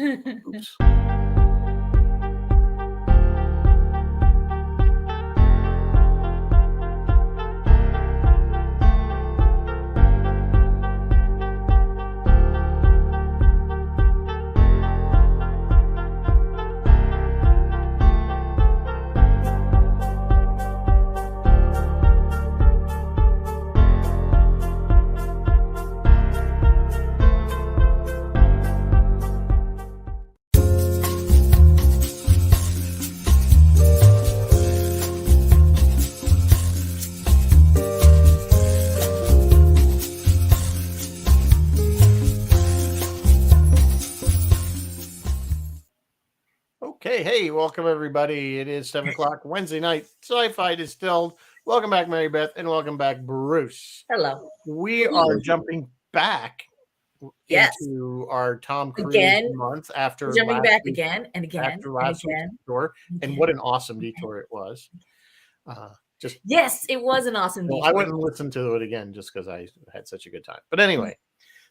Oops. Okay, hey, welcome everybody. It is 7 o'clock Wednesday night. Sci-Fi Distilled. Welcome back, Mary Beth, and welcome back, Bruce. Hello. We are jumping back Yes. into our Tom Cruise Again. month after Jumping last back week, again and again. after last and week's again. detour, and what an awesome detour it was. Yes, it was an awesome Well, detour. I went and listened to it again just because I had such a good time. But anyway,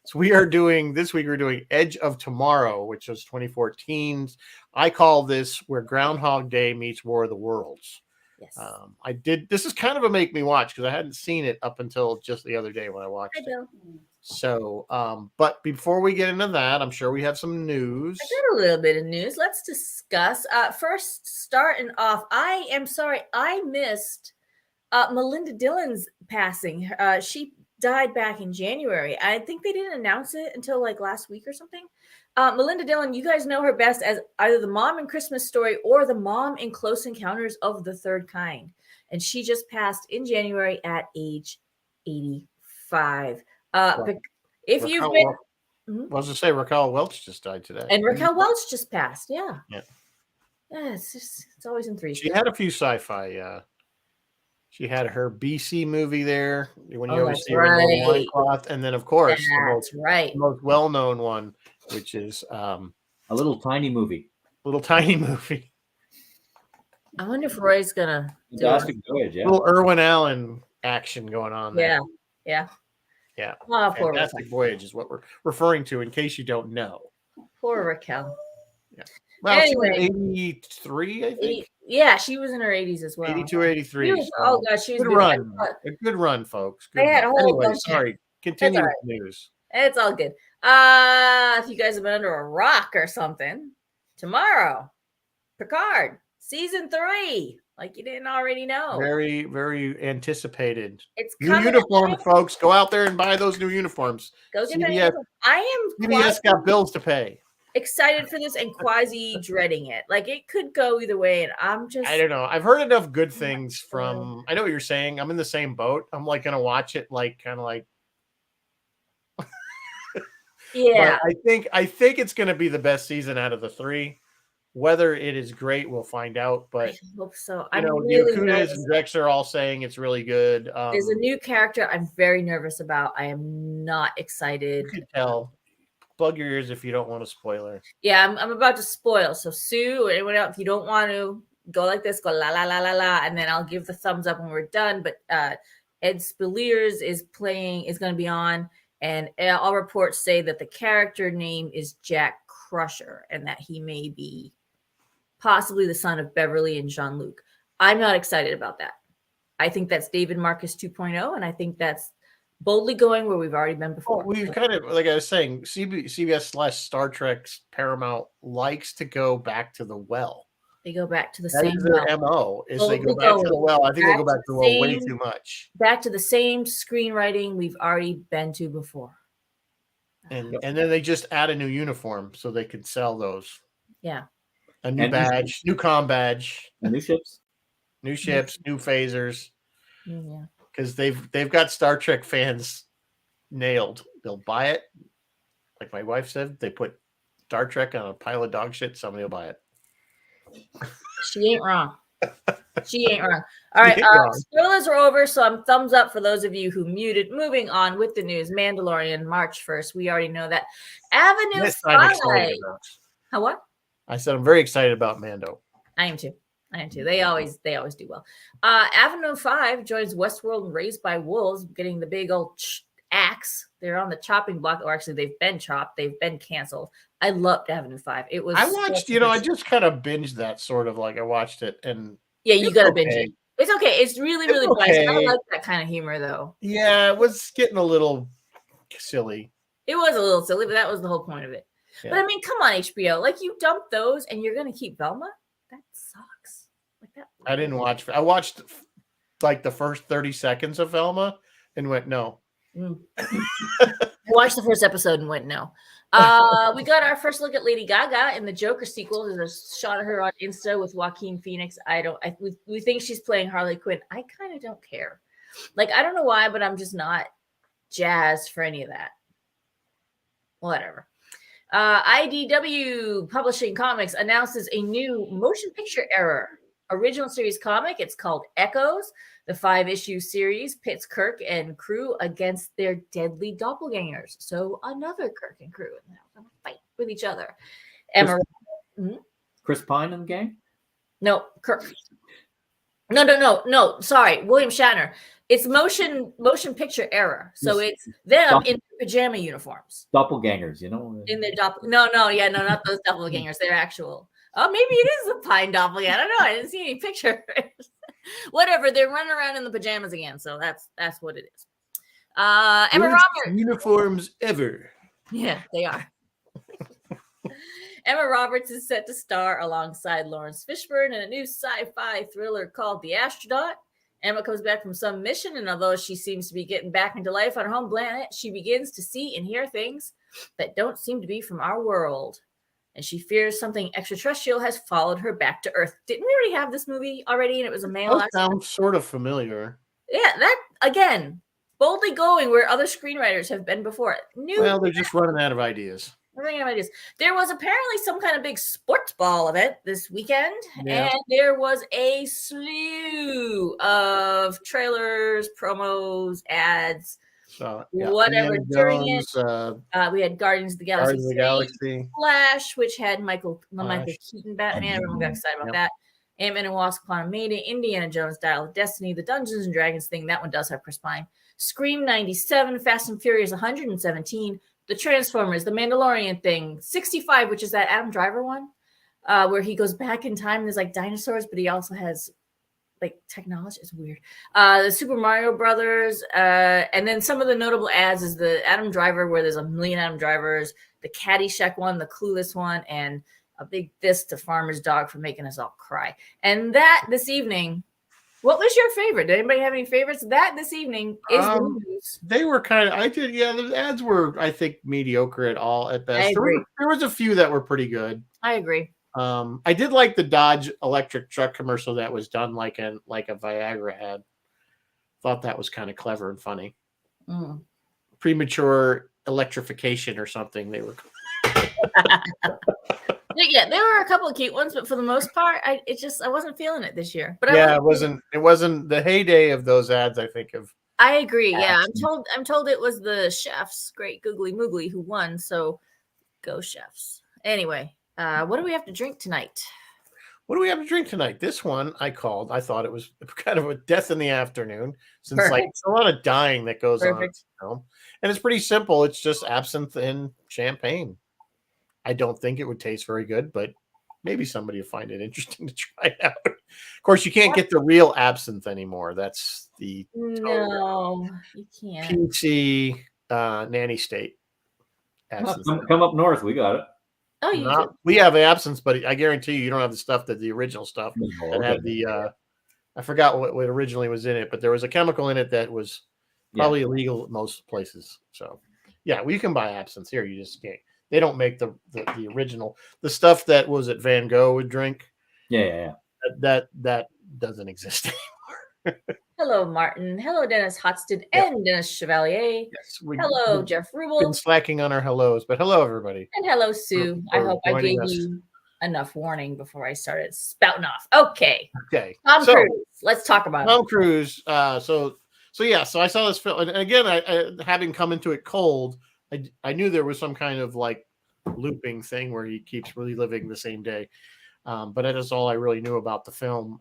so we are doing this week. We're doing Edge of Tomorrow, which was 2014's. I call this where Groundhog Day meets War of the Worlds. Yes. I did. This is kind of a make me watch because I hadn't seen it up until just the other day when I watched Hi, it. Bill. So, but before we get into that, I'm sure we have some news. I got a little bit of news. Let's discuss. First, starting off, I am sorry I missed Melinda Dillon's passing. She died back in January. I think they didn't announce it until like last week or something. Melinda Dillon, you guys know her best as either the mom in Christmas Story or the mom in Close Encounters of the Third Kind. And she just passed in January at age 85. If Raquel you've been... I was going to say Raquel Welch just died today. And Raquel Welch just passed. Yeah. Yeah, it's always in threes. She had a few sci-fi. She had her BC movie there when you always see her in the loincloth, and then of course the most well-known one, which is a little tiny movie. I wonder if Roy's gonna Fantastic Voyage, yeah. Little Irwin Allen action going on there. Yeah. Oh, Fantastic Voyage is what we're referring to, in case you don't know. Poor Raquel. Yeah. Well, anyway, she was 83, I think. Yeah, she was in her 80s as well. 82, 83. Oh gosh, she was good run. A good run, folks. Good run. Anyway, sorry. Continue with the news. It's all good. If you guys have been under a rock or something, tomorrow, Picard season 3, like you didn't already know. Very, very anticipated. It's new uniform, folks. Go out there and buy those new uniforms. Go get CBS. I am. CBS got bills to pay. Excited for this and quasi dreading it. Like it could go either way, and I don't know. I've heard enough good things from. I know what you're saying. I'm in the same boat. I'm like gonna watch it, like kind of like. Yeah, but I think it's gonna be the best season out of the 3. Whether it is great, we'll find out. But I hope so. You know, really Okudas and Drex are all saying it's really good. There's a new character I'm very nervous about. I am not excited. You can tell. Plug your ears if you don't want a spoiler. Yeah, I'm about to spoil. So Sue, anyone else, if you don't want to go like this, go la la la la la, and then I'll give the thumbs up when we're done. But Ed Speleers is going to be on, and all reports say that the character name is Jack Crusher, and that he may be possibly the son of Beverly and Jean-Luc. I'm not excited about that. I think that's David Marcus 2.0, and I think that's boldly going where we've already been before. Well, we've kind of, like I was saying, CBS/Star Trek Paramount likes to go back to the well. They go back to the that same. Is their MO is they go back to the well. I think they go back to the well way too much. Back to the same screenwriting we've already been to before. And then they just add a new uniform so they could sell those. Yeah. A new badge, new comm badge, new ships, new phasers. Yeah. Because they've got Star Trek fans nailed. They'll buy it. Like my wife said, they put Star Trek on a pile of dog shit. Somebody will buy it. She ain't wrong. All right. Spoilers are over, so I'm thumbs up for those of you who muted. Moving on with the news. Mandalorian, March 1st. We already know that. Avenue 5. How what? I said I'm very excited about Mando. I am too. They always do well. Avenue 5 joins Westworld and Raised by Wolves, getting the big old axe. They're on the chopping block, or actually, they've been chopped. They've been canceled. I loved Avenue 5. It was. I watched, I just kind of binged that sort of like I watched it and yeah, you it's got to okay. binge it. It's okay. It's really, It's really nice. I okay. like that kind of humor, though. Yeah, it was getting a little silly. It was a little silly, but that was the whole point of it. Yeah. But I mean, come on, HBO. Like, you dump those and you're going to keep Velma? That sucks. Like that. I didn't watch. I watched like the first 30 seconds of Velma and went, no. I watched the first episode and went, no. We got our first look at Lady Gaga in the Joker sequel. There's a shot of her on Insta with Joaquin Phoenix. We think she's playing Harley Quinn. I kind of don't care. Like, I don't know why, but I'm just not jazzed for any of that. Whatever. IDW Publishing Comics announces a new motion picture era original series comic. It's called Echoes. The 5-issue series pits Kirk and crew against their deadly doppelgangers. So another Kirk and crew, and they're going to fight with each other. Chris Pine and the gang? No, Kirk. No. Sorry, William Shatner. It's motion picture era. So it's them in pajama uniforms. Doppelgangers, In their not those doppelgangers. They're actual. Oh, maybe it is a Pine doppelganger. I don't know. I didn't see any pictures. Whatever. They're running around in the pajamas again. So that's what it is. Emma Roberts. Uniforms ever. Yeah, they are. Emma Roberts is set to star alongside Lawrence Fishburne in a new sci-fi thriller called The Astronaut. Emma comes back from some mission, and although she seems to be getting back into life on her home planet, she begins to see and hear things that don't seem to be from our world. And she fears something extraterrestrial has followed her back to Earth. Didn't we already have this movie already? And it was a male. That sounds sort of familiar. Yeah, that, again, boldly going where other screenwriters have been before. Well, they're just running out of ideas. There was apparently some kind of big sports ball event this weekend, and there was a slew of trailers, promos, ads, whatever. During it, we had Guardians of the Galaxy, Flash, which had Michael Keaton Batman. Everyone got excited about that. Ant-Man and Wasp: Quantumania, Indiana Jones: Dial of Destiny, the Dungeons and Dragons thing. That one does have Chris Pine. Scream 97, Fast and Furious 117. The Transformers, the Mandalorian thing, 65, which is that Adam Driver one, where he goes back in time and there's like dinosaurs, but he also has like technology. It's weird. The Super Mario Brothers, and then some of the notable ads is the Adam Driver, where there's a million Adam Drivers, the Caddyshack one, the Clueless one, and a big fist to Farmer's Dog for making us all cry. And that this evening. What was your favorite? Did anybody have any favorites? That this evening is the news. They were the ads were, I think, mediocre at best. I agree. There was a few that were pretty good. I agree. I did like the Dodge electric truck commercial that was done like a Viagra ad. Thought that was kind of clever and funny. Premature electrification or something. They were. Yeah, there were a couple of cute ones, but for the most part, I wasn't feeling it this year. But it wasn't the heyday of those ads. I think of. I agree. Yeah, I'm told it was the chefs, Great Googly Moogly, who won. So, go chefs. Anyway, what do we have to drink tonight? What do we have to drink tonight? This one I called. I thought it was kind of a death in the afternoon, since like it's a lot of dying that goes on. And it's pretty simple. It's just absinthe and champagne. I don't think it would taste very good, but maybe somebody will find it interesting to try it out. Of course, you can't get the real absinthe anymore. That's the you can't. PC nanny state absinthe. Come up north, we got it. Oh, we have absinthe, but I guarantee you don't have the stuff that the original stuff that had the. I forgot what originally was in it, but there was a chemical in it that was probably illegal at most places. So, you can buy absinthe here. You just can't. They don't make the original, the stuff that was at Van Gogh would drink. Yeah. That doesn't exist anymore. Hello, Martin. Hello, Dennis Hotston and Dennis Chevalier. Yes, hello, Jeff Rubel. Been slacking on our hellos, but hello, everybody. And hello, Sue. I hope I gave you enough warning before I started spouting off. Okay. Tom Cruise. Let's talk about Tom Cruise. So I saw this film, and again, I having come into it cold. I knew there was some kind of like looping thing where he keeps reliving the same day. But that is all I really knew about the film.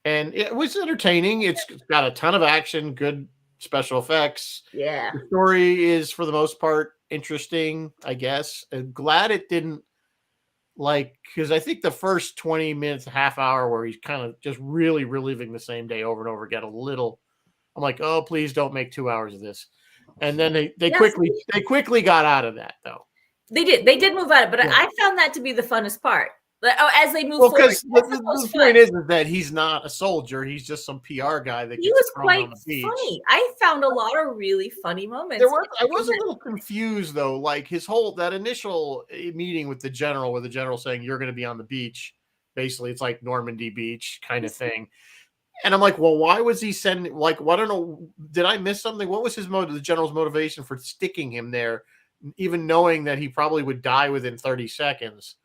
And it was entertaining. It's got a ton of action, good special effects. Yeah. The story is for the most part interesting, I guess. I'm glad it didn't because I think the first 20 minutes, half hour where he's kind of just really reliving the same day over and over get a little. I'm like, oh, please don't make 2 hours of this. And then they quickly got out of that though. They did move out of it, but Yeah. I found that to be the funnest part. As they move Well, forward. because the point is that he's not a soldier; he's just some PR guy that He gets was thrown quite on the beach. funny. I found a lot of really funny moments. I was a little confused though, like that initial meeting with the general, where the general saying you're going to be on the beach. Basically, it's like Normandy Beach kind of thing. And I'm like, well, why was he sending? Like, well, I don't know. Did I miss something? What was the general's motivation for sticking him there, even knowing that he probably would die within 30 seconds?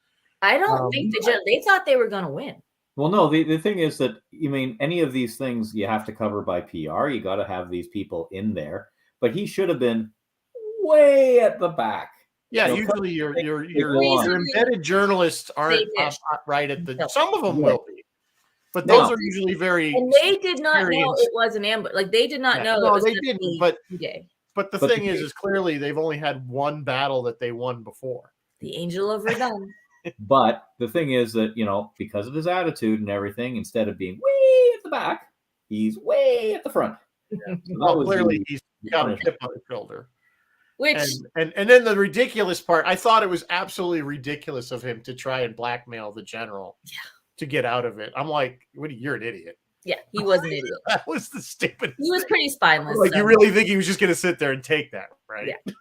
I don't think they thought they were going to win. Well, no, the thing is that, any of these things you have to cover by PR. You got to have these people in there. But he should have been way at the back. Yeah, usually your embedded journalists aren't right at the. Some of them will be, but those are usually very. And they did not know it was an ambush. Like they did not know. No, they didn't. But the thing is clearly they've only had one battle that they won before. The Angel of Verdun. But the thing is that, because of his attitude and everything, instead of being way at the back, he's way at the front. Yeah. So clearly he's got a chip on his shoulder. Which and then the ridiculous part, I thought it was absolutely ridiculous of him to try and blackmail the general to get out of it. I'm like, you're an idiot. Yeah, he was an idiot. That was the stupidest. He was pretty spineless. Like, you really think he was just going to sit there and take that, right? Yeah.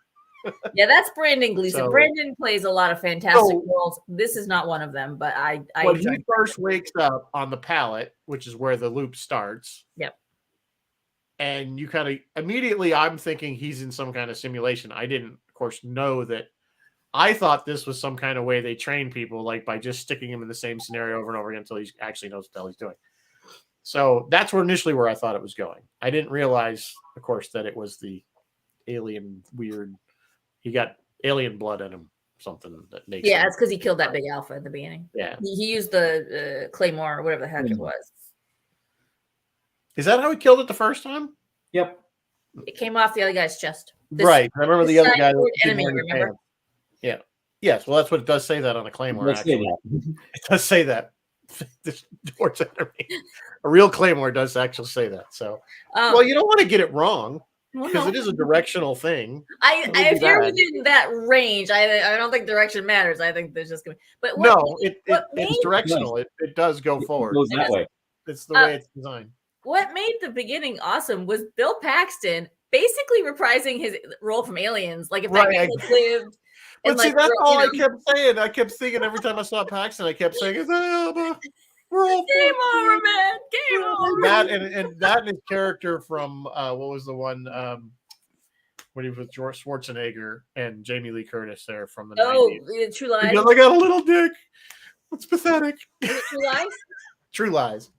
Yeah, that's Brandon Gleeson. Brandon plays a lot of fantastic roles. This is not one of them, but when he first wakes up on the pallet, which is where the loop starts. Yep. And you kind of immediately, I'm thinking he's in some kind of simulation. I didn't, of course, know that. I thought this was some kind of way they train people, like by just sticking him in the same scenario over and over again until he actually knows what the hell he's doing. So that's initially where I thought it was going. I didn't realize, of course, that it was the alien weird. He got alien blood in him, something that makes. Yeah, it's because he killed that big alpha at the beginning. Yeah, he used the claymore or whatever the heck it was. Is that how he killed it the first time? Yep. It came off the other guy's chest. Right. I remember the other guy. Enemy, remember? Yeah. Yes. Well, that's what it does say that on the claymore. Actually, it does say that. This Dort's enemy. A real claymore does actually say that. So, well, you don't want to get it wrong. Because it is a directional thing. If you're within that range, I don't think direction matters. I think there's just going to be. But it's directional. It does go forward. It goes that way. It's the way it's designed. What made the beginning awesome was Bill Paxton basically reprising his role from Aliens. Like if that guy lived. But see, that's all I kept saying. I kept thinking every time I saw Paxton, I kept saying, we're all game over, man. Game over. That and his character from what was the one when he was with George Schwarzenegger and Jamie Lee Curtis there from the 90s. True Lies. I got a little dick. It's pathetic. True Lies. True Lies.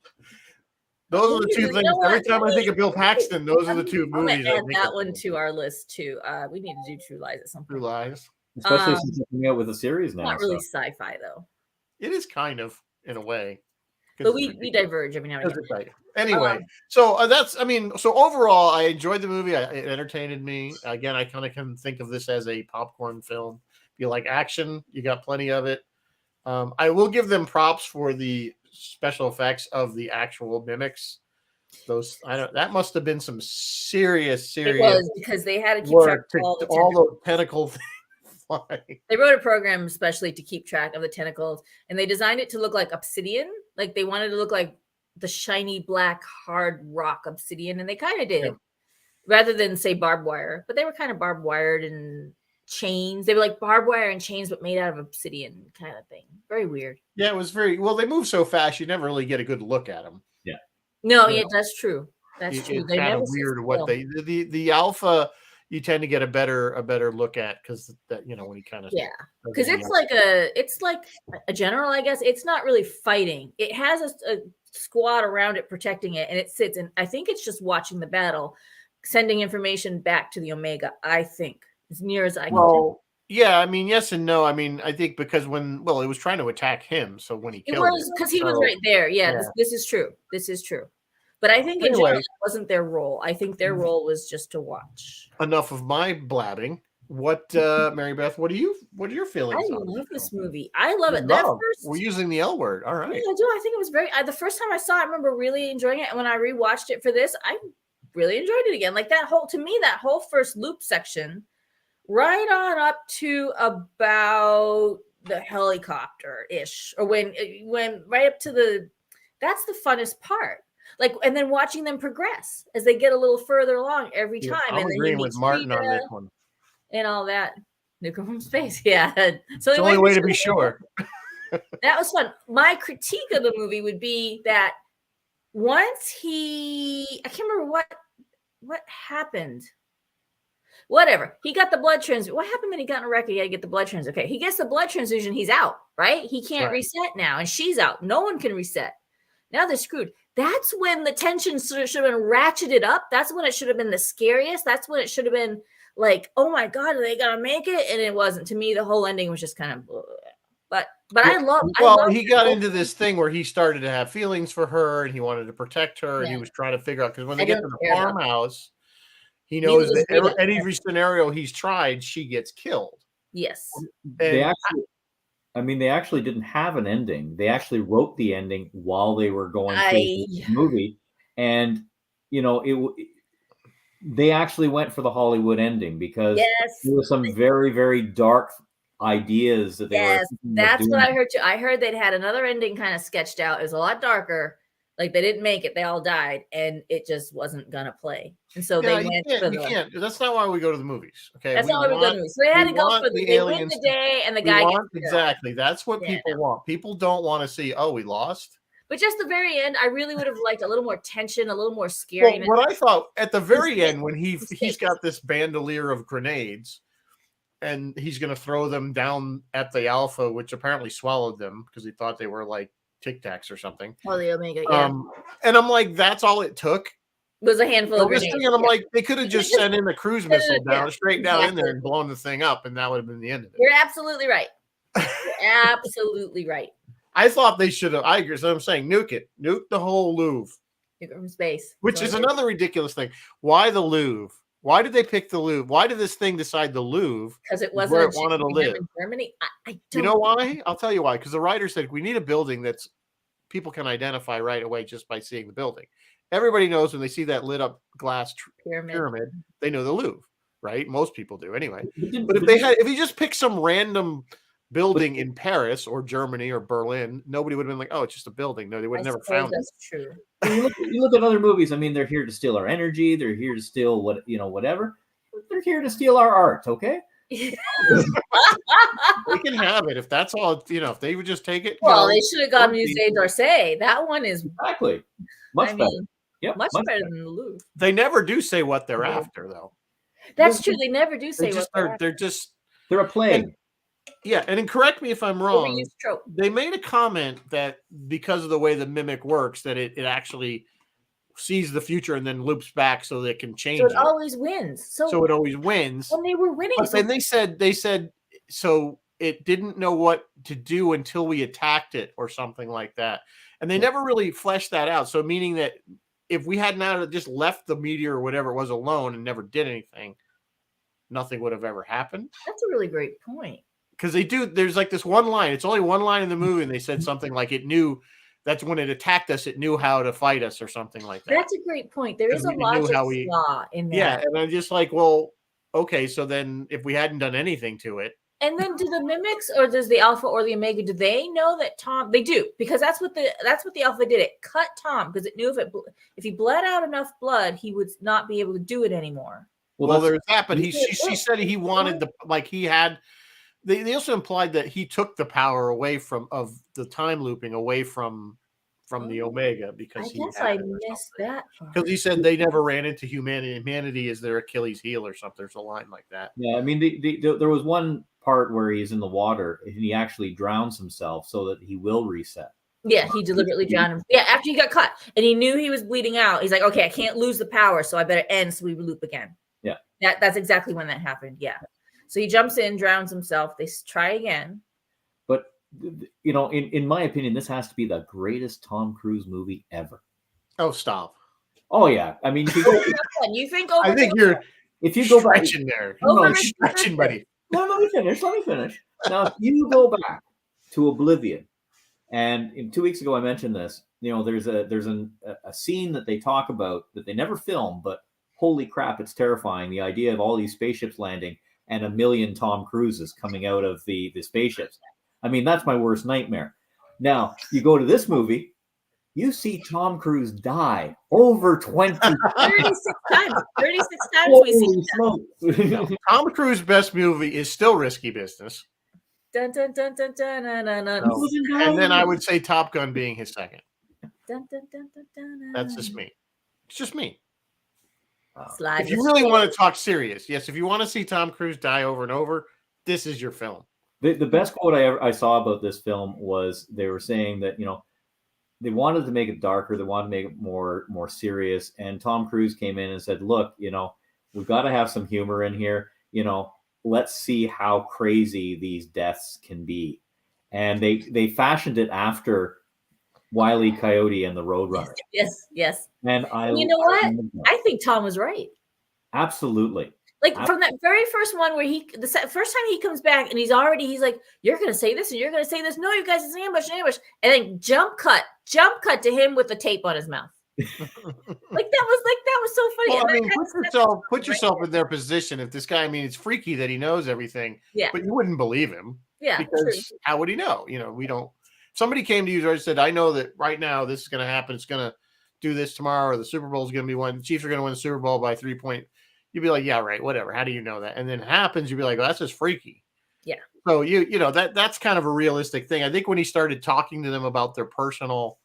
Those are the two things. Every time I think of Bill Paxton, those are the two movies. Add that one to our list too. We need to do True Lies at some point. True Lies, especially since it's coming out with a series now. Not really sci-fi though. It is kind of in a way. But we diverge every now and again. Anyway, so so overall, I enjoyed the movie. It entertained me. Again, I kind of can think of this as a popcorn film. If you like action, you got plenty of it. I will give them props for the special effects of the actual mimics. That must have been some serious. It was because they had to keep track of all those tentacles. They wrote a program especially to keep track of the tentacles, and they designed it to look like obsidian. Like they wanted to look like the shiny black hard rock obsidian, and they kind of did, rather than say barbed wire. But they were kind of barbed wired and chains. They were like barbed wire and chains, but made out of obsidian kind of thing. Very weird. Yeah, it was very well. They move so fast, you never really get a good look at them. Yeah. No, yeah, that's true. That's true. It's kind of weird what the alpha. You tend to get a better look at because that when he kind of because it's like a general, I guess. It's not really fighting. It has a squad around it protecting it, and it sits, and I think it's just watching the battle, sending information back to the Omega. I think as near as I can tell. Yeah, I mean, yes and no. I mean, I think because it was trying to attack him, so when he killed him, because he was right there. Yeah. This is true. This is true. But I think in Anyway. general, it wasn't their role. I think their role was just to watch. Enough of my blabbing. What, Mary Beth? What are your I feelings on love this this film? movie. I love You it. That love. first, We're using the L word. All yeah, right. I do. I think it was very. The first time I saw it, I remember really enjoying it, and when I rewatched it for this, I really enjoyed it again. Like that whole first loop section, right on up to about the helicopter ish, or when right up to that's the funnest part. Like, and then watching them progress as they get a little further along every time. Yeah, I'm and then agreeing with Martin on this one. and all that. Nukem from Space, yeah. So It's the only way to be sure. That was fun. My critique of the movie would be that once I can't remember what happened. Whatever. He got the blood transfusion. What happened when he got in a wreck? He had to get the blood transfusion. Okay, he gets the blood transfusion. He's out, right? He can't reset now, and she's out. No one can reset. Now they're screwed. That's when the tension should have been ratcheted up. That's when it should have been the scariest. That's when it should have been like, oh my God, are they gonna make it? And it wasn't. To me, the whole ending was just kind of blah. But I love. Well, he got into this thing where he started to have feelings for her, and he wanted to protect her, and he was trying to figure out because when they get to the farmhouse, he knows that every scenario he's tried, she gets killed. Yes. They actually didn't have an ending. They actually wrote the ending while they were going through the movie, and they actually went for the Hollywood ending because there were some very, very dark ideas that they were. That's what I heard too. I heard they'd had another ending kind of sketched out. It was a lot darker. Like they didn't make it. They all died, and it just wasn't gonna play. And so they went for you can't. That's not why we go to the movies. Okay, that's not why we go to the movies. So they had to go for the win the day, and the guy gets exactly. That's what people want. People don't want to see. Oh, we lost. But just the very end, I really would have liked a little more tension, a little more scary. Well, what I thought at the very end, when he's got this bandolier of grenades, and he's going to throw them down at the Alpha, which apparently swallowed them because he thought they were like Tic Tacs or something. Oh, the Omega, yeah. And I'm like, that's all it took. It was a handful of grenades. And I'm like, they could have just sent in a cruise missile straight down in there and blown the thing up, and that would have been the end of it. You're absolutely right. You're absolutely right. I thought they should have. I agree. So I'm saying, nuke it. Nuke the whole Louvre. Nuke it from space. Which is another ridiculous thing. Why the Louvre? Why did they pick the Louvre? Why did this thing decide the Louvre? Because it wasn't where it wanted to live in Germany. I don't. You know why? I'll tell you why. Because the writer said we need a building that's people can identify right away just by seeing the building. Everybody knows when they see that lit up glass pyramid, they know the Louvre, right? Most people do anyway. But if he just picked some random building in Paris or Germany or Berlin, nobody would have been like, "Oh, it's just a building." No, they would have never found that's it. True. You look at other movies. I mean, they're here to steal our energy. They're here to steal whatever. They're here to steal our art. Okay. They can have it if that's all. If they would just take it. Well, they should have gone Musée d'Orsay. That one is exactly much better. Yeah, much better than the Louvre. They never do say what they're after, though. That's true. They never do say what they're a plague. And correct me if I'm wrong. They made a comment that because of the way the mimic works, that it actually sees the future and then loops back so that it can change. So it always wins. So it always wins. When they were winning, but then they said so it didn't know what to do until we attacked it or something like that, and they never really fleshed that out. So meaning that if we had not just left the meteor or whatever it was alone and never did anything, nothing would have ever happened. That's a really great point. Because there's like this one line. It's only one line in the movie, and they said something like it knew that's when it attacked us. It knew how to fight us or something like that. That's a great point. There is a logic flaw in that. Yeah, and I'm just like, well, okay, so then if we hadn't done anything to it. And then do the mimics or does the Alpha or the Omega, do they know that Tom, they do, because that's what the Alpha did. It cut Tom because it knew if he bled out enough blood, he would not be able to do it anymore. Well there's that, but she said he wanted they also implied that he took the power away of the time looping away from the Omega because I guess I missed that because he said they never ran into humanity. Humanity is their Achilles heel or something. There's a line like that. Yeah, I mean, there was one part where he's in the water and he actually drowns himself so that he will reset. Yeah, he deliberately drowned him. Yeah, after he got cut and he knew he was bleeding out, he's like, okay, I can't lose the power, so I better end so we loop again. Yeah, that's exactly when that happened. Yeah, so he jumps in, drowns himself. They try again. But in my opinion, this has to be the greatest Tom Cruise movie ever. Oh, stop! Oh yeah, I mean, if you go, You think I think you're if you go back, stretching there. Over no, You're Mr. stretching, buddy. no, let me finish. Let me finish. Now, if you go back to Oblivion, and 2 weeks ago I mentioned this. You know, there's a scene that they talk about that they never film, but holy crap, it's terrifying. The idea of all these spaceships landing and a million Tom Cruises coming out of the spaceships. I mean, that's my worst nightmare. Now, you go to this movie, you see Tom Cruise die over 20 36 times. 36 times we see Holy that. smokes. Tom Cruise's best movie is still Risky Business. Dun, dun, dun, dun, dun, dun, dun, dun. No. And then I would say Top Gun being his second. Dun, dun, dun, dun, dun, dun. That's just me. It's just me. Slide If you the really shit. want to talk serious, yes, if you want to see Tom Cruise die over and over, this is your film. The best quote I saw about this film was they were saying that, you know, they wanted to make it darker, they wanted to make it more serious, and Tom Cruise came in and said, look, you know, we've got to have some humor in here, you know, let's see how crazy these deaths can be. And they fashioned it after Wile E. Coyote and the Roadrunner. Yes, yes. And You know what? love that. I think Tom was right. Absolutely. Like from that very first one where first time he comes back and he's like, you're gonna say this and you're gonna say this. No, you guys, it's an ambush, and then jump cut to him with the tape on his mouth. that was so funny. Well, And I mean, that's put yourself in their position. If this guy, I mean, it's freaky that he knows everything, Yeah. but you wouldn't believe him yeah, because true. how would he know? You know, we don't. Somebody came to you and said, I know that right now this is going to happen. It's going to do this tomorrow, or the Super Bowl is going to be won. The Chiefs are going to win the Super Bowl by 3 point. You'd be like, yeah, right, whatever. How do you know that? And then it happens, you'd be like, well, that's just freaky. Yeah. So you know that's kind of a realistic thing. I think when he started talking to them about their personal,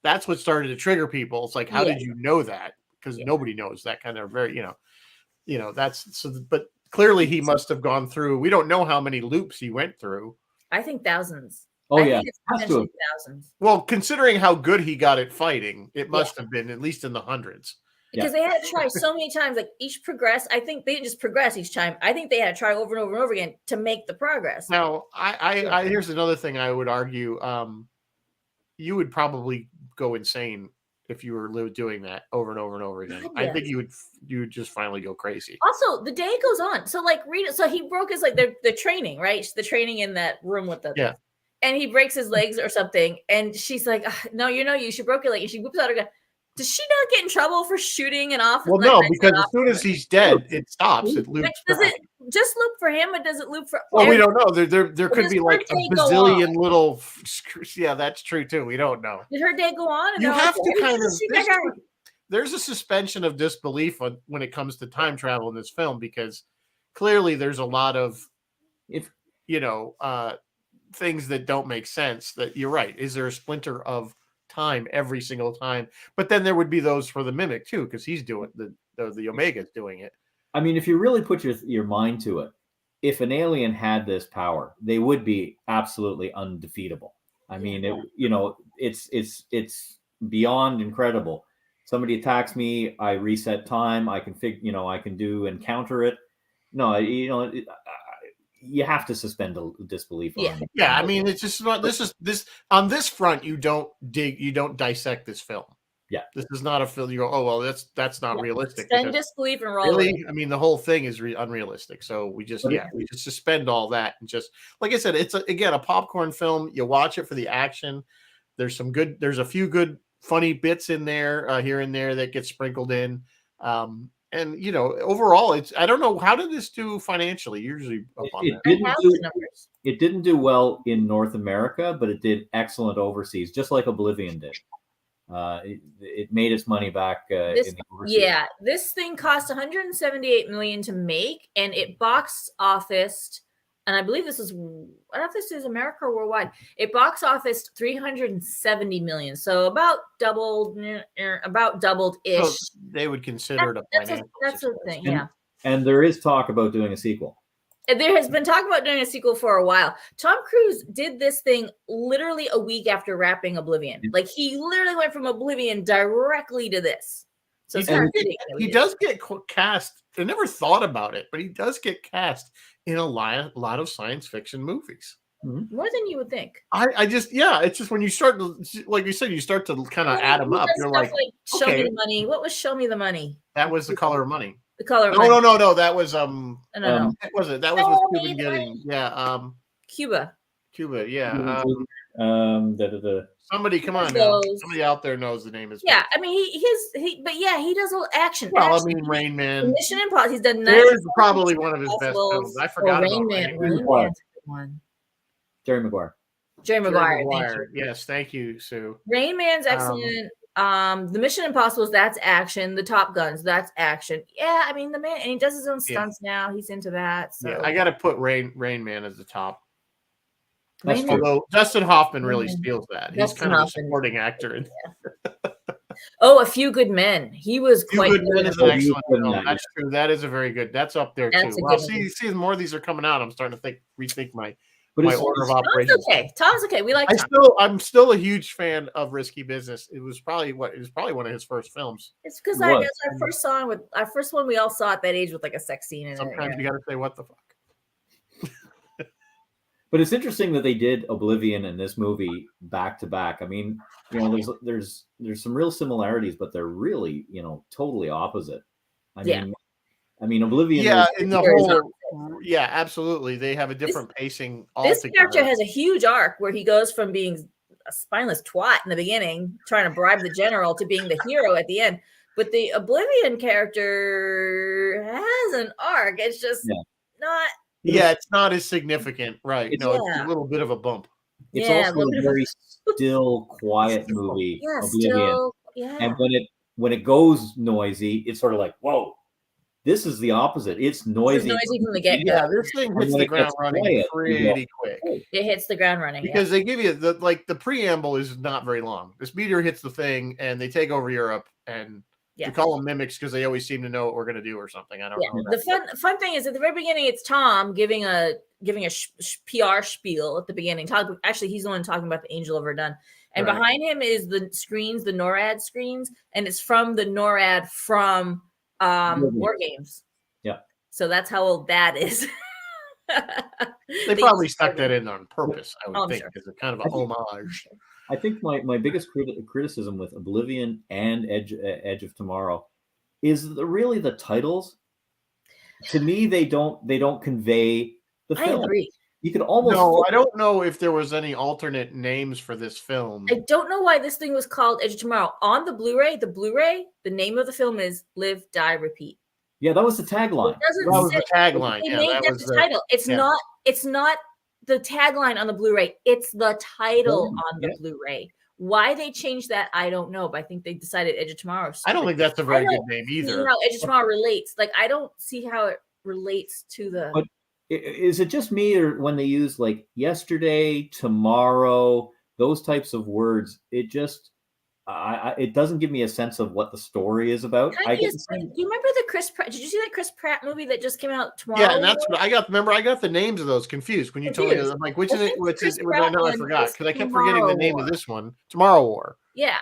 that's what started to trigger people. It's like, how did you know that? Because nobody knows that kind of very, you know, that's so. But clearly, he must have gone through. We don't know how many loops he went through. I think thousands. Oh, I yeah. think it's Has to potentially have. thousands. Well, considering how good he got at fighting, it must have been at least in the hundreds. Because they had to try so many times, like each progress. I think they didn't just progress each time. I think they had to try over and over and over again to make the progress. Now, I here's another thing I would argue. You would probably go insane if you were doing that over and over and over again. God, I yes. think you would just finally go crazy. Also, the day goes on. So, like, read it. So he broke his like the training, right? The training in that room with the and he breaks his legs or something. And she's like, no, you should broke your leg. And she whips out her gun. Does she not get in trouble for shooting an officer? Well, no, because as soon as he's dead, it stops. It loops. Does it just loop for him, or does it loop for? Well, we don't know. There could does be her like a day go bazillion on? little. Yeah, that's true too. We don't know. Did her day go on? And You they're have like, to "Why kind did of. she shoot that guy?" There's a suspension of disbelief when it comes to time travel in this film because clearly there's a lot of, things that don't make sense. That you're right. Is there a splinter of time every single time? But then there would be those for the mimic too, because he's doing the Omega's doing it. I mean, if you really put your mind to it, if an alien had this power, they would be absolutely undefeatable. I mean, it's beyond incredible. Somebody attacks me, I reset time. I can I can do and counter it. No, you have to suspend disbelief. Yeah. I mean, it's just not. This on this front. You don't dissect this film. Yeah, this is not a film. You go, oh well, that's not realistic. Suspend disbelief and roll. Really, I mean, the whole thing is unrealistic. So we just suspend all that and just like I said, it's a popcorn film. You watch it for the action. There's a few good funny bits in there here and there that get sprinkled in. And overall, I don't know, how did this do financially? Usually up on that. It didn't do well in North America, but it did excellent overseas, just like Oblivion did. It made its money back in the overseas. Yeah, this thing cost $178 million to make, and it box officed. And I believe this is, I don't know if this is America or worldwide. It box officed $370 million, so about doubled-ish. So they would consider it a financial That's the thing, yeah. And there is talk about doing a sequel. There has been talk about doing a sequel for a while. Tom Cruise did this thing literally a week after wrapping Oblivion. Like, he literally went from Oblivion directly to this. So he does get cast. I never thought about it, but he does get cast in a lot of science fiction movies. More than you would think. I just, it's just when you start to, like you said, you start to kind of add them He up. does You're stuff like, Show Me okay. the Money. What was Show Me the Money? That was The Color of Money. The Color of Money. Money. No. That was No. What was it? That was Show with Me Cuban the Gooding. Yeah. Cuba. Yeah. Somebody come on now. Somebody out there knows the name is. Yeah, I mean he does a little action. Well, action. I mean, Rain Man. Mission Impossible. He's done. There's probably one of his best films. I forgot Rain about Man. Rain Man. Rain Man's a good one. Jerry Maguire. Jerry Maguire. Thank you. Yes, thank you, Sue. Rain Man's excellent. The Mission Impossibles, that's action. The Top Guns, that's action. Yeah, I mean the man, and he does his own stunts now. He's into that. So yeah, I got to put Rain Man as the top. Although Dustin Hoffman really steals that. He's Dustin kind of a Hoffman. supporting actor. A Few Good Men. He was quite Good Men good. is an excellent film. That's true. That is a very good. That's up there That's too. a Well, good see, more of these are coming out. I'm starting to rethink my But it's order of Tom's operations. okay. Tom's okay. We like Tom. I'm still a huge fan of Risky Business. It was probably one of his first films. It's because I guess our first one we all saw at that age with like a sex scene in it. Sometimes you got to say what the fuck. But it's interesting that they did Oblivion and this movie back to back. I mean, there's some real similarities, but they're really, totally opposite. I mean, Oblivion. Yeah, in the whole. Yeah, absolutely. They have a different pacing. This character has a huge arc where he goes from being a spineless twat in the beginning, trying to bribe the general, to being the hero at the end. But the Oblivion character has an arc. It's just not. Yeah, it's not as significant, right? It's a little bit of a bump. It's also a very still, quiet movie. Yeah, Oblivion. And when it goes noisy, it's sort of like, whoa, this is the opposite. It's noisy. It's noisy from the get-go. Yeah, this thing hits the ground running pretty quick. It hits the ground running because they give you the preamble is not very long. This meteor hits the thing, and they take over Europe, and we call them mimics because they always seem to know what we're going to do or something. I don't know. The fun thing is at the very beginning, it's Tom giving a PR spiel at the beginning. Actually, he's the one talking about the Angel of Verdun. And behind him is the screens, the NORAD screens, and it's from the NORAD from War Games. Yeah. So that's how old that is. They probably stuck that in on purpose, I would think, as a kind of a homage. I think my biggest criticism with Oblivion and Edge of Tomorrow is really the titles. To me, they don't convey the film. I agree. You could almost. No, I don't know if there was any alternate names for this film. I don't know why this thing was called Edge of Tomorrow. On the Blu-ray, the name of the film is Live, Die, Repeat. Yeah, that was the tagline. That was the tagline. They made that the title. It's not the tagline on the Blu-ray. It's the title on the Blu-ray. Why they changed that, I don't know. But I think they decided Edge of Tomorrow. I don't think that's a very good name either. See how Edge of Tomorrow relates. Like I don't see how it relates to the. But is it just me, or when they use like yesterday, tomorrow, those types of words? It just. It doesn't give me a sense of what the story is about. Do you remember the Chris Pratt? Did you see that Chris Pratt movie that just came out tomorrow? Yeah, and that's what I got. Remember, I got the names of those confused when you told me. I'm like, which is it? I forgot because I kept forgetting the name of this one. Tomorrow War. Yeah,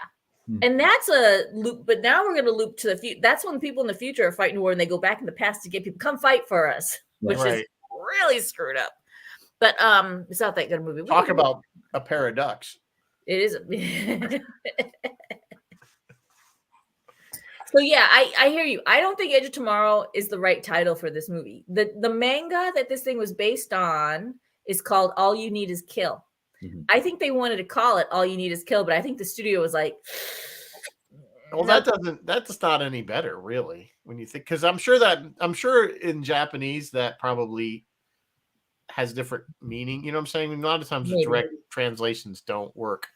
and that's a loop. But now we're going to loop to the future. That's when people in the future are fighting war, and they go back in the past to get people come fight for us, which is really screwed up. But it's not that good a movie. Talk about a pair of ducks. It is. So yeah, I hear you. I don't think Edge of Tomorrow is the right title for this movie. The manga that this thing was based on is called All You Need Is Kill. Mm-hmm. I think they wanted to call it All You Need Is Kill, but I think the studio was like, well, that's not any better, really, when you think, because I'm sure in Japanese that probably has different meaning. You know what I'm saying? A lot of times the direct translations don't work.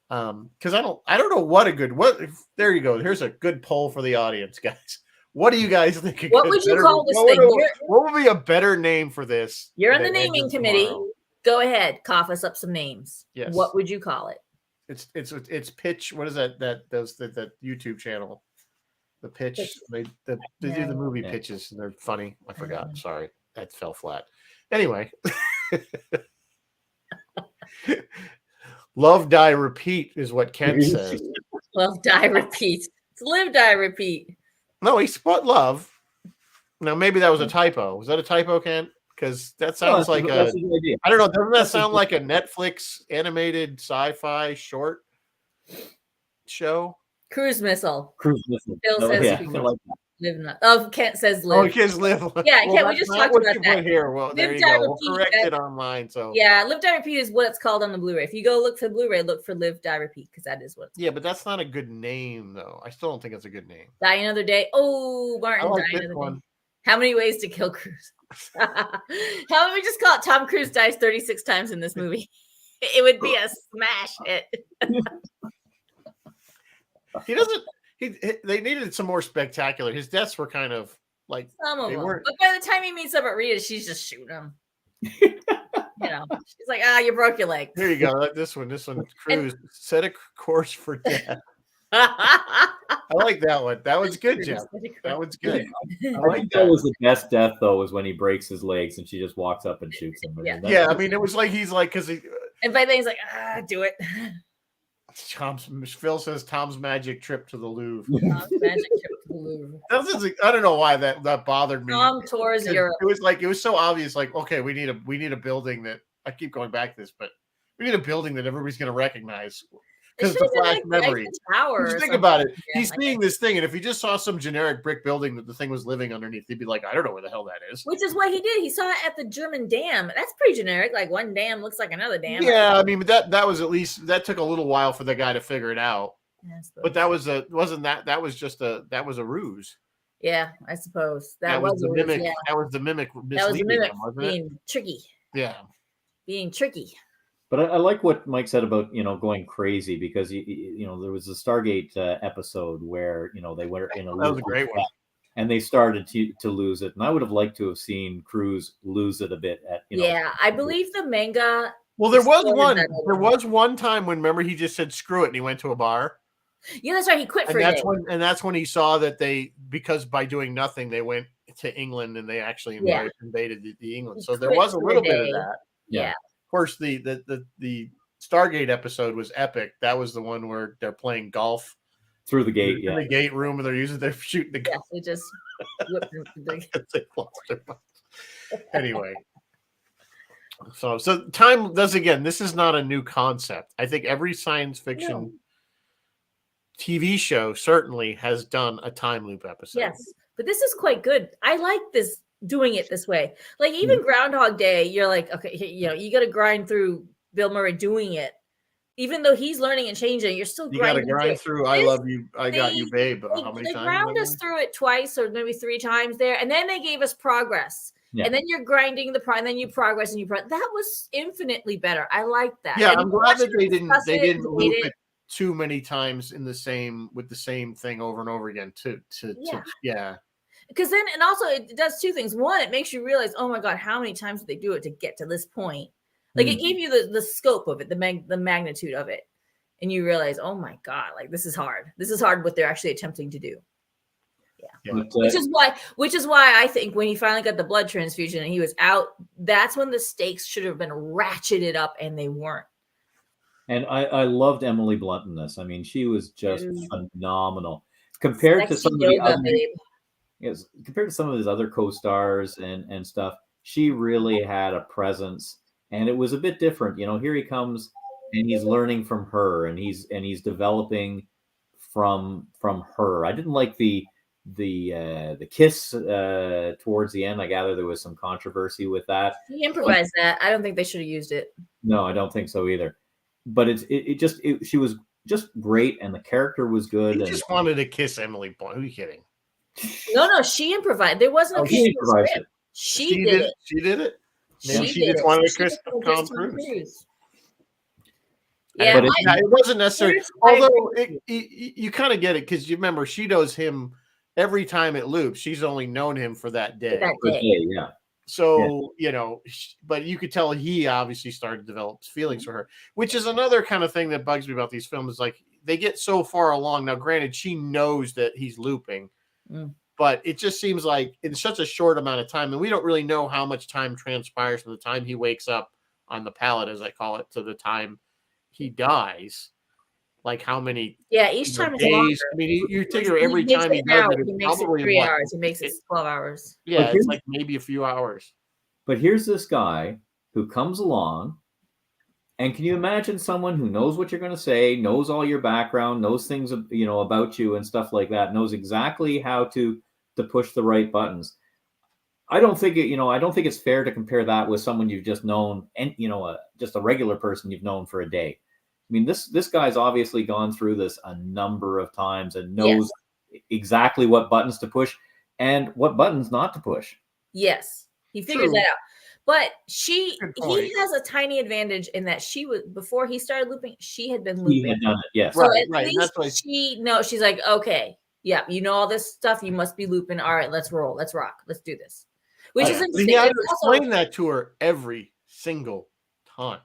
Because I don't know there you go. Here's a good poll for the audience, guys. What do you guys think? What would you call this thing? What would be a better name for this? You're on the naming committee. Go ahead, cough us up some names. Yes. What would you call it? It's Pitch. What is that? That YouTube channel. The Pitch. They do the movie pitches and they're funny. I forgot. Sorry, that fell flat. Anyway. Love, Die, Repeat is what Ken says. Love, Die, Repeat. It's Live, Die, Repeat. No, he split Love. Now, maybe that was a typo. Was that a typo, Ken? Because that Oh, sounds like that's a good idea. I don't know. Doesn't that That's a sound good- like a Netflix animated sci-fi short show? Cruise missile. Cruise missile. Phil No, says yeah, cruise I like that. Live not. Oh, Kent says Oh, live. kids live. Yeah, well, Kent, we that's just not talked what about you that. put here. Well, there Live, you die, go. We'll repeat, correct that- it online. So Yeah, Live Die Repeat is what it's called on the Blu-ray. If you go look for Blu-ray, look for Live Die Repeat because that is what it's yeah, but that's not a good name, though. I still don't think it's a good name. Die Another Day. Oh, I Martin, like Die this Another one. Day. How many ways to kill Cruise? How about we just call it Tom Cruise dies 36 times in this movie? It would be a smash hit. He doesn't. They needed some more spectacular. His deaths were kind of like Some of They them. weren't- But by the time he meets up at Rita, she's just shooting him. She's like, you broke your leg. here you go. Like this one, Cruise set a course for death. I like that one. That was good, Jeff. That was good. I I like think that that. was the best death though, was when he breaks his legs and she just walks up and shoots him. I mean, Yeah. that's- Yeah, I mean, it was like he's like because he. And by then he's like, do it. Phil says Tom's magic trip to the Louvre. Tom's magic trip to the Louvre. I don't know why that bothered me. Tom tours 'Cause Europe. it was so obvious. Like, okay, we need a building that I keep going back to this, but we need a building that everybody's going to recognize It because should it's a have been flash like the memory. Eiffel Tower or Just think something. about it. Yeah, He's like seeing this thing, and if he just saw some generic brick building that the thing was living underneath, he'd be like, I don't know where the hell that is. Which is what he did. He saw it at the German dam. That's pretty generic. Like one dam looks like another dam. Yeah, I mean, but that was at least that took a little while for the guy to figure it out. But that was a ruse. Yeah, I suppose That was the a ruse, mimic. yeah. That was the mimic That was the misleading mimic him, wasn't it? being tricky. Yeah. Being tricky. But I like what Mike said about going crazy, because there was a Stargate episode where they were in a That was a loop great one. and they started to lose it, and I would have liked to have seen Cruise lose it a bit at Yeah, I believe the manga. Well, there was Explored one. that a There little. was one time when remember he just said screw it and he went to a bar, Yeah, that's right. He quit for and a day. that's when he saw that because by doing nothing they went to England and they actually Yeah. invaded the England. He So there quit was a for a little bit day. of that. Yeah. Of course, the Stargate episode was epic. That was the one where they're playing golf through the gate. in Yeah, the gate room, and they're shooting the Yeah, golf. he just whipped him. They lost their minds. Anyway. So time does again. This is not a new concept. I think every science fiction No. TV show certainly has done a time loop episode. Yes, but this is quite good. I like this doing it this way. Like even Groundhog Day, you're like, okay, you got to grind through Bill Murray doing it, even though he's learning and changing. You're still You got to grinding grind through. through. I This- love you. I got you, babe. They, How many they times? ground us through it twice or maybe 3 times there, and then they gave us progress. Yeah. And then you're grinding and then you progress and that was infinitely better. I like that. Yeah, And I'm glad that they discuss didn't debate loop it too many times with the same thing over and over again. Yeah. Because then, and also it does 2 things. One, it makes you realize, oh my God, how many times did they do it to get to this point? Like it gave you the scope of it, the magnitude of it. And you realize, oh my God, like this is hard. This is hard what they're actually attempting to do. But, Which is why I think when he finally got the blood transfusion and he was out, that's when the stakes should have been ratcheted up and they weren't. and I loved Emily Blunt in this. I mean, she was just Dude. phenomenal compared to Sexy some of the yoga, other. babe. Yes, compared to some of his other co-stars and stuff, she really had a presence, and it was a bit different. Here he comes, and he's learning from her, and he's developing from her. I didn't like the kiss towards the end. I gather there was some controversy with that. He improvised that. I don't think they should have used it. No, I don't think so either. But she was just great, and the character was good. He And just wanted to kiss Emily Blunt. Who are you kidding? No, she improvised. There wasn't a Oh, kiss she in the improvised script. it. She did it. She did it. Maybe she did just it. wanted to She kiss just wanted to Tom kiss Cruise. Yeah, But Yeah, it wasn't necessary. I Although you kind of get it because you remember she knows him every time it loops. She's only known him for that day. that Good day. day, yeah. So, but you could tell he obviously started to develop feelings for her, which is another kind of thing that bugs me about these films. Like they get so far along. Now, granted, she knows that he's looping, but it just seems like in such a short amount of time, and we don't really know how much time transpires from the time he wakes up on the pallet, as I call it, to the time he dies. Like how many Yeah, each time it's days? longer. I mean, you figure He every makes time he it does now, it, he it's makes it probably 3 what? hours. He makes it 12 hours. Yeah, But it's like maybe a few hours. But here's this guy who comes along, and can you imagine someone who knows what you're going to say, knows all your background, knows things about you and stuff like that, knows exactly how to push the right buttons. I don't think it's fair to compare that with someone you've just known, and just a regular person you've known for a day. I mean, this guy's obviously gone through this a number of times and knows exactly what buttons to push and what buttons not to push. Yes, he figures True. that out. But he Good point. has a tiny advantage in that she was, before he started looping, she had been He looping. had done it, yes. So Right, at right, least that's why- she's like, okay, yeah, you know all this stuff, you must be looping. All right, let's roll, let's rock, let's do this. Which is But interesting. he had to It's also- explain that to her every single time.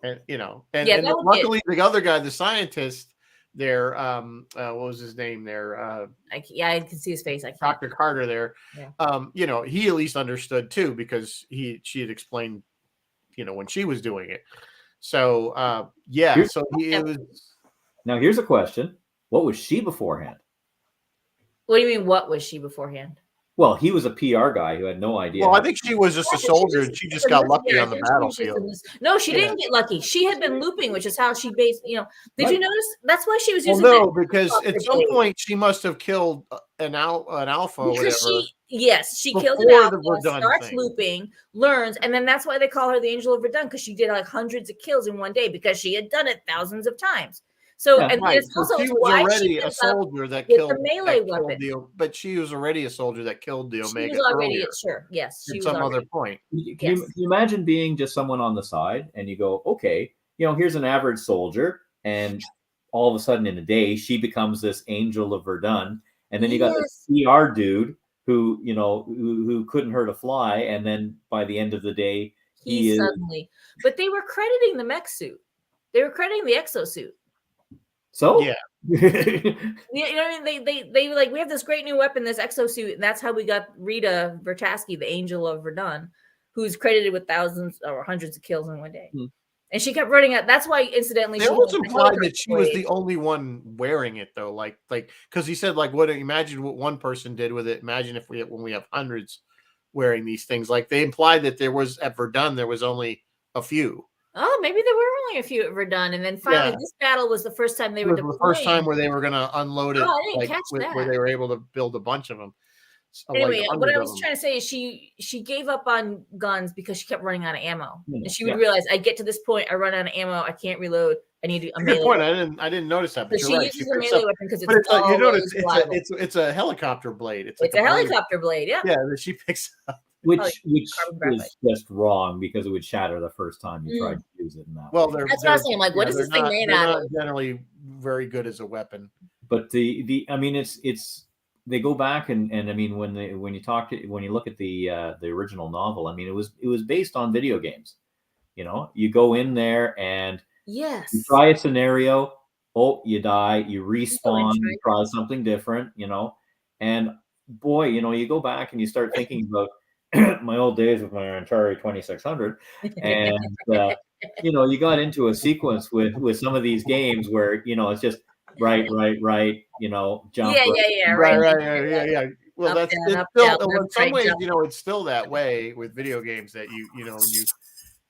And and that would be- luckily the other guy, the scientist there, what was his name there? I can see his face. I can't. Dr. Carter there. Yeah. He at least understood too, because she had explained, when she was doing it. So so it was. Now here's a question: what was she beforehand? What do you mean? What was she beforehand? Well, he was a PR guy who had no idea. Well, I think she was just a soldier, and she just got lucky on the battlefield. No, she didn't get lucky. She had been looping, which is how she based. Did Right. you notice? That's why she was Well, using. no, because Oh, at some really? point she must have killed an alpha or whatever. She killed an before the alpha, Verdun starts thing. looping, learns, and then that's why they call her the Angel of Verdun, because she did like hundreds of kills in one day because she had done it thousands of times. So Yeah, and Right. it's So also she was why already she a ends up soldier that with killed the melee that killed weapon. but she was already a soldier that killed the She Omega was already earlier sure. Yes, she at was some already. other point. Can you imagine being just someone on the side and you go, okay, here's an average soldier, and all of a sudden in a day she becomes this Angel of Verdun, and then you got this PR dude who who couldn't hurt a fly, and then by the end of the day He suddenly, but they were crediting the mech suit. They were crediting the exosuit. So Yeah. You know what I mean? They were like, we have this great new weapon, this exosuit, and that's how we got Rita Vertasky, the Angel of Verdun, who's credited with thousands or hundreds of kills in one day. And she kept running out. That's why, incidentally, They she almost was implied that she was the only one wearing it, though. Like because he said, like, imagine what one person did with it. Imagine if when we have hundreds wearing these things. Like they implied that there was at Verdun there was only a few. Oh, maybe there were only a few at Verdun, and then finally this battle was the first time they were deploying. The first time where they were going to unload it. Oh, I didn't catch that. Where they were able to build a bunch of them. Anyway, what I was trying to say is she gave up on guns because she kept running out of ammo, and she would realize, I get to this point, I run out of ammo, I can't reload, I need a melee. Good point. I didn't notice that. But she uses a melee weapon because it's you notice it's a helicopter blade. It's a helicopter blade. Yeah. Yeah, that she picks up. Which is just wrong because it would shatter the first time you tried to use it in that way. That's what I was saying. Like, what is this thing made out of? Generally very good as a weapon. But I mean, it's they go back and I mean when you look at the original novel, I mean it was based on video games. You go in there and you try a scenario, you die, you respawn, you try something different, and boy, you go back and you start thinking about my old days with my Atari 2600, and you got into a sequence with some of these games where it's just right, jump. Right. Well, that's still in some ways, it's still that way with video games that you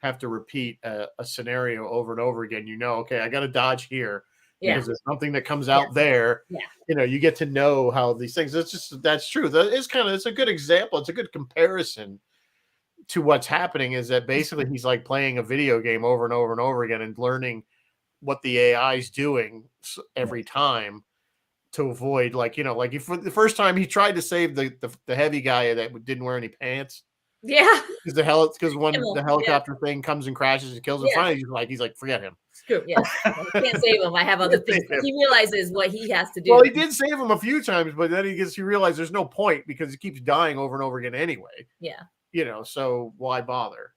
have to repeat a scenario over and over again. Okay, I got to dodge here. Because there's something that comes out there. You get to know how these things. That's true. It's a good example. It's a good comparison to what's happening. Is that basically he's like playing a video game over and over and over again and learning what the AI is doing every time to avoid like if for the first time he tried to save the heavy guy that didn't wear any pants. Yeah, because the helicopter thing comes and crashes and kills him. Finally, he's like, forget him. Screw I can't save him. I have other things. He realizes what he has to do. Well, he did save him a few times, but then he realized there's no point because he keeps dying over and over again anyway. Yeah. So why bother?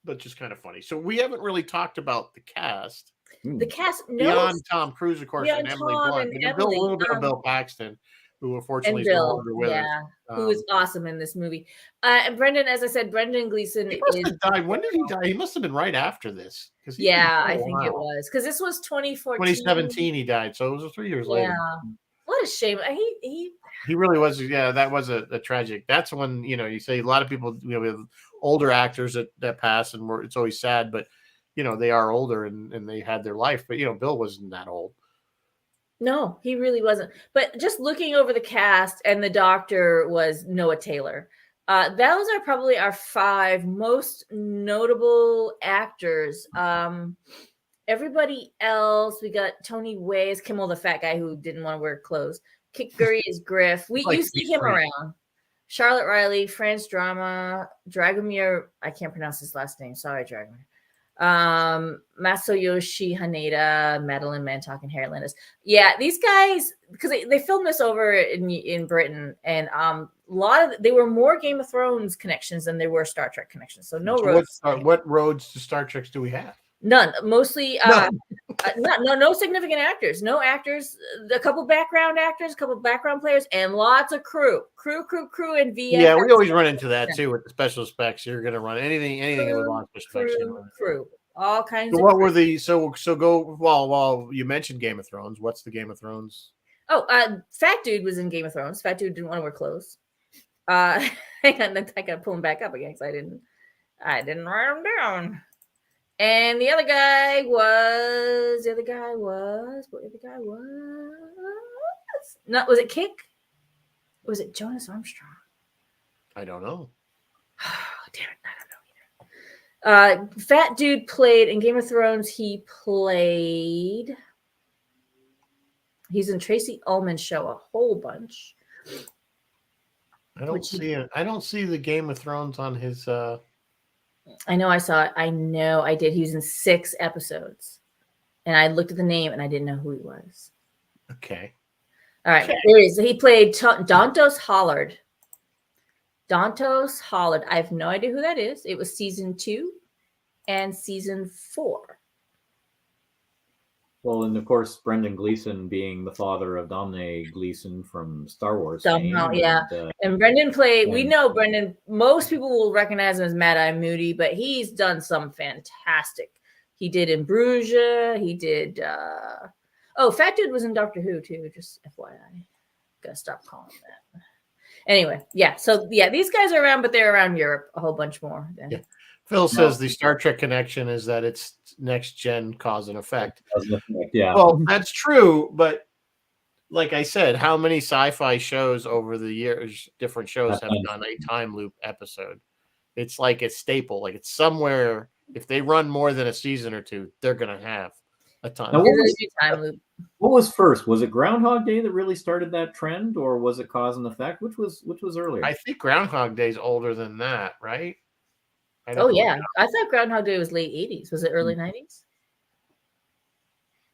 But just kind of funny. So we haven't really talked about the cast. The cast, beyond Tom Cruise, of course, and Emily Blunt, and a little bit of Bill Paxton, who unfortunately is no longer with us. Who was awesome in this movie. And Brendan, as I said, Brendan Gleeson died. When did he die? He must have been right after this. I think it was because this was 2014. 2017 he died, so it was 3 years later. What a shame. He really was. Yeah, that was a tragic. That's when, you say a lot of people, we have older actors that pass, and it's always sad, but they are older and they had their life. But Bill wasn't that old. No, he really wasn't. But just looking over the cast, and the doctor was Noah Taylor. Those are probably our 5 most notable actors. Everybody else, we got Tony Way as Kimmel, the fat guy who didn't want to wear clothes. Kit Gurry is Griff. You see him around. Charlotte Riley, France Drama, Dragomir. I can't pronounce his last name. Sorry, Dragomir. Masayoshi Haneda, Madeline Mantock, and Harry Landis. Yeah, these guys, because they filmed this over in Britain, and they were more Game of Thrones connections than there were Star Trek connections. So no roads. What roads to Star Treks do we have? None. Mostly no significant actors. No actors. A couple background actors, a couple background players, and lots of crew, and VFX. Yeah, we always run into that too with the special effects. You're going to run anything with long special effects. Crew, all kinds. So what were the so go while you mentioned Game of Thrones? What's the Game of Thrones? Oh, Fat Dude was in Game of Thrones. Fat Dude didn't want to wear clothes. I gotta pull him back up again because I didn't write him down. And the other guy was was it Kick? Or was it Jonas Armstrong? I don't know. Damn it, I don't know either. Fat Dude played in Game of Thrones. He's in Tracy Ullman's show a whole bunch. I don't see it. I don't see the Game of Thrones on his I know I saw it. I know I did. He was in 6 episodes. And I looked at the name and I didn't know who he was. Okay. All right. There he is. He played Dantos Hollard. Dantos Hollard. I have no idea who that is. It was season 2 and season 4. Well, and of course, Brendan Gleeson being the father of Domhnall Gleeson from Star Wars. Yeah. And Brendan played, we know Brendan, most people will recognize him as Mad Eye Moody, but he's done some fantastic. He did in Bruges. He did, Fat Dude was in Doctor Who too, just FYI. Gotta stop calling him that. Anyway, yeah. So, yeah, these guys are around, but they're around Europe a whole bunch more. Yeah. Phil says the Star Trek connection is that it's next gen cause and effect. Yeah. Well, that's true, but like I said, how many sci-fi shows over the years, different shows have done a time loop episode? It's like a staple. Like it's somewhere. If they run more than a season or 2, they're gonna have a time. Now, time loop. What was first? Was it Groundhog Day that really started that trend, or was it Cause and Effect? Which was earlier? I think Groundhog Day is older than that, right? Oh yeah, I thought Groundhog Day was late 80s. Was it early 90s?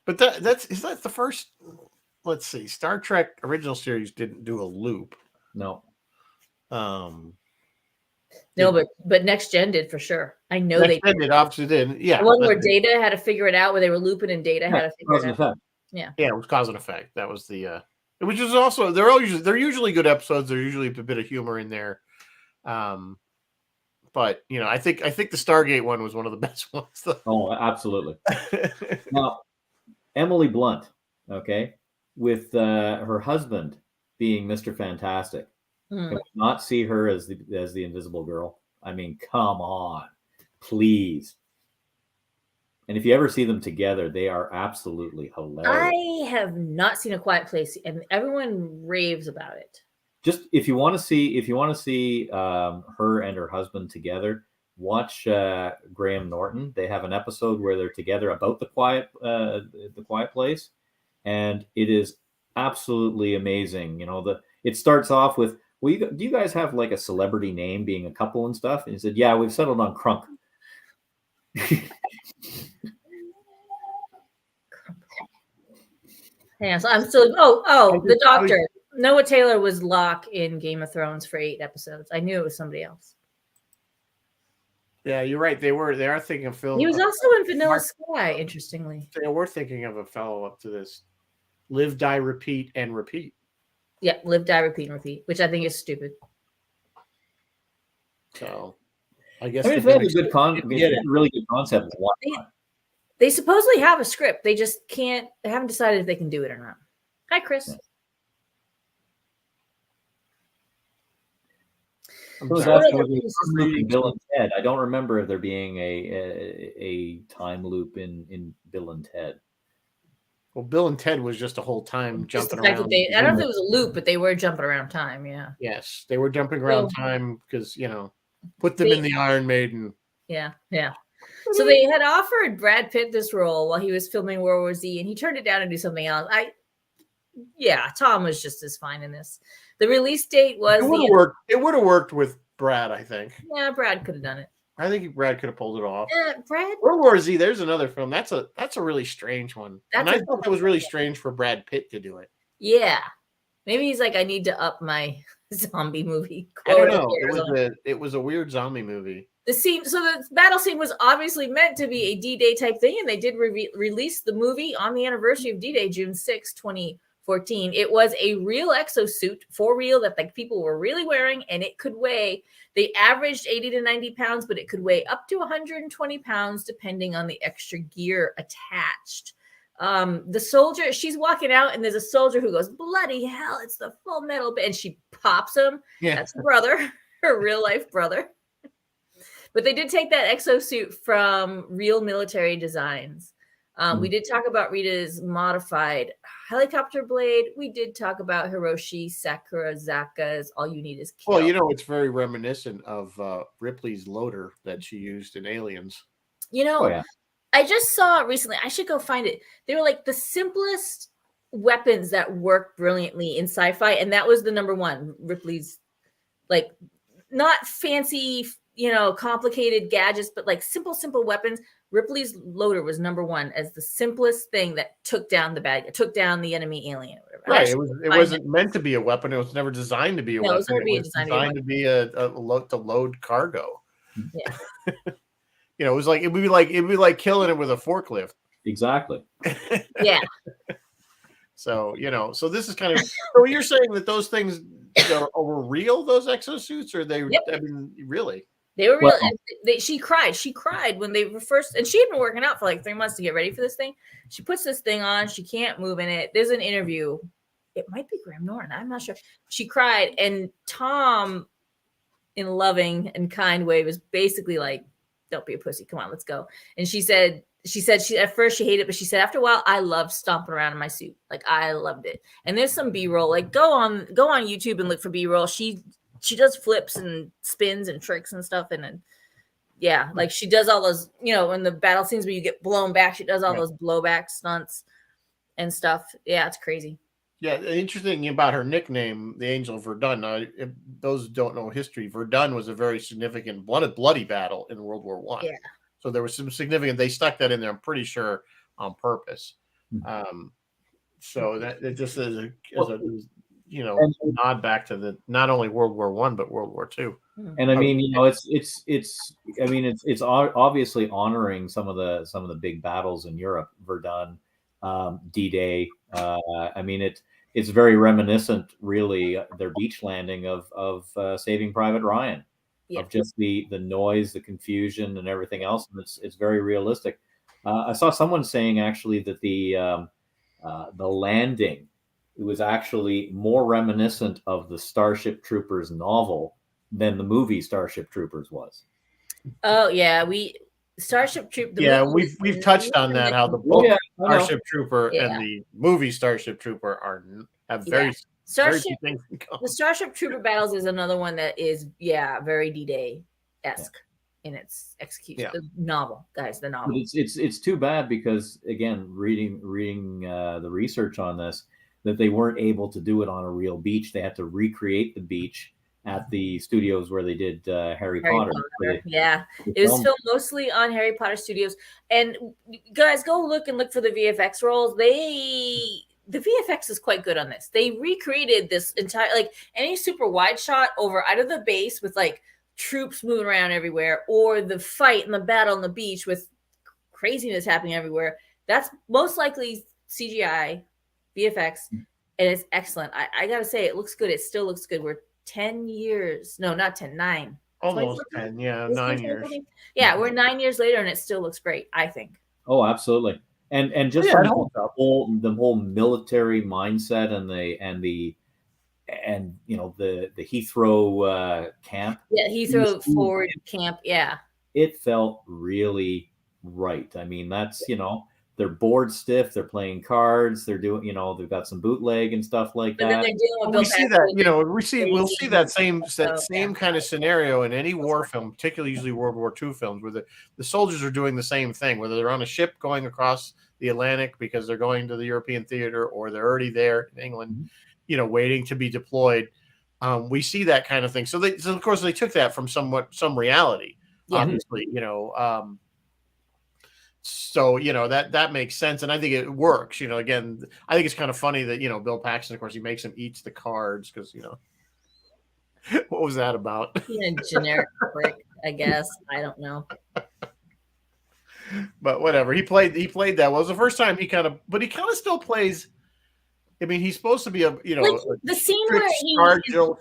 But that's the first. Let's see. Star Trek original series didn't do a loop. No. No, but Next Gen did for sure. I know Next Gen did. Obviously did. Yeah. The one where Data had to figure it out, where they were looping and Data had to figure it out. Yeah. Yeah, it was Cause and Effect. That was the. Which is also they're usually good episodes. There's usually a bit of humor in there. But I think the Stargate one was one of the best ones. Though. Oh, absolutely. Now, Emily Blunt, okay, with her husband being Mr. Fantastic. Can we not see her as the Invisible Girl? I mean, come on, please. And if you ever see them together, they are absolutely hilarious. I have not seen A Quiet Place, and everyone raves about it. Just if you want to see her and her husband together, watch Graham Norton. They have an episode where they're together about the Quiet Place, and it is absolutely amazing. It starts off with, do you guys have like a celebrity name, being a couple and stuff? And he said, yeah, we've settled on Crunk. Yeah, so I'm still. The Doctor. Noah Taylor was Locke in Game of Thrones for 8 episodes. I knew it was somebody else. Yeah, you're right. They are thinking of Phil. He was also in Vanilla Sky, interestingly. They were thinking of a follow-up to this. Live, Die, Repeat, and Repeat. Yeah, Live, Die, Repeat, and Repeat, which I think is stupid. So, I guess it's a good really good concept. They supposedly have a script. They just haven't decided if they can do it or not. Hi, Chris. I'm It was sorry. absolutely in Bill and Ted. I don't remember there being a time loop in Bill and Ted. Well, Bill and Ted was just a whole time Just the jumping fact that around. I don't know if it was a loop, but they were jumping around time. Yeah. Yes, they were jumping around So- time because put them in the Iron Maiden. Yeah. So they had offered Brad Pitt this role while he was filming World War Z, and he turned it down to do something else. Tom was just as fine in this. The release date was It would have worked. It would have worked with Brad, I think. Yeah, Brad could have done it. I think Brad could have pulled it off. Brad. World War Z. There's another film. That's a really strange one. And That's I thought that was really strange for Brad Pitt to do it. Yeah. Maybe he's like, I need to up my zombie movie. I don't know. It was a weird zombie movie. The battle scene was obviously meant to be a D-Day type thing, and they did release the movie on the anniversary of D-Day, June 6, 2014. It was a real exosuit, for real, that people were really wearing, and it could weigh. They averaged 80 to 90 pounds, but it could weigh up to 120 pounds depending on the extra gear attached. The soldier, she's walking out, and there's a soldier who goes, bloody hell, it's the Full Metal Band, and she pops him. Yeah. That's her brother, her real life brother. But they did take that exosuit from Real Military Designs. We did talk about Rita's modified helicopter blade. We did talk about Hiroshi Sakurazaka's All You Need Is Kill. Well, it's very reminiscent of Ripley's loader that she used in Aliens. I just saw it recently. I should go find it. They were like the simplest weapons that work brilliantly in sci-fi, and that was the number one. Ripley's, like, not fancy, complicated gadgets, but like simple weapons. Ripley's loader was number one as the simplest thing that took down the enemy alien. Or whatever. Right. It wasn't meant to be a weapon. It was never designed to be a weapon. It was designed to be a to load cargo. Yeah. It was like it'd be like killing it with a forklift. Exactly. Yeah. So so this is kind of. So you're saying that those things were real? Those exosuits, or they? Yep. I mean, really? They were real. Well, she cried. She cried when they were first, and she had been working out for like 3 months to get ready for this thing. She puts this thing on. She can't move in it. There's an interview. It might be Graham Norton. I'm not sure. She cried, and Tom, in a loving and kind way, was basically like, "Don't be a pussy. Come on, let's go." And she said she at first she hated it, but she said after a while, I loved stomping around in my suit. Like I loved it. And there's some B-roll. Like go on YouTube and look for B-roll. She does flips and spins and tricks and stuff. And yeah, like she does all those, in the battle scenes where you get blown back, she does all those blowback stunts and stuff. Yeah, it's crazy. Yeah, the interesting thing about her nickname, the Angel of Verdun. If those who don't know history, Verdun was a very significant bloody battle in World War I. Yeah. So there was some significant. They stuck that in there, I'm pretty sure, on purpose. So that it just is a nod back to not only World War I but World War II. And I mean, it's obviously honoring some of the big battles in Europe, Verdun, D-Day. I mean, it's very reminiscent, really, their beach landing of Saving Private Ryan, of just the noise, the confusion, and everything else. And it's very realistic. I saw someone saying actually that the landing, it was actually more reminiscent of the Starship Troopers novel than the movie Starship Troopers was. Oh yeah, Starship Troopers. Yeah, we've touched on that, how the book Starship Trooper and the movie Starship Trooper have very Starship. few things in common. The Starship Trooper battles is another one that is very D-Day-esque in its execution. Yeah. The novel, guys, the novel. But it's too bad because again, reading the research on this, that they weren't able to do it on a real beach. They had to recreate the beach at the studios where they did Harry Potter. Yeah, it was filmed mostly on Harry Potter Studios. And guys, go look for the VFX rolls. The VFX is quite good on this. They recreated this entire, like any super wide shot over either the base with like troops moving around everywhere, or the fight and the battle on the beach with craziness happening everywhere. That's most likely CGI, VFX, and it's excellent. I gotta say, it looks good. It still looks good. We're 10 years. No, not 10, 9. Almost 10, yeah, 9 years. Yeah, we're 9 years later and it still looks great, I think. Oh, absolutely. And just the whole military mindset and the and the Heathrow camp. Yeah, Heathrow Forward Camp. Yeah. It felt really right. I mean, that's they're bored stiff. They're playing cards. They're doing they've got some bootleg and stuff like But then that. they're dealing with Well, Bill we see Paxton. that, we'll see that same So, yeah. kind of scenario in any war film, particularly usually World War II films, where the soldiers are doing the same thing, whether they're on a ship going across the Atlantic because they're going to the European theater, or they're already there in England, waiting to be deployed. We see that kind of thing. So of course they took that from some reality, obviously, so that makes sense, and I think it works. Again, I think it's kind of funny that Bill Paxton, of course, he makes him eat the cards because what was that about? Generic prick, I guess. I don't know. But whatever, he played that. Well, it was the first time he kind of still plays. I mean, he's supposed to be a the scene where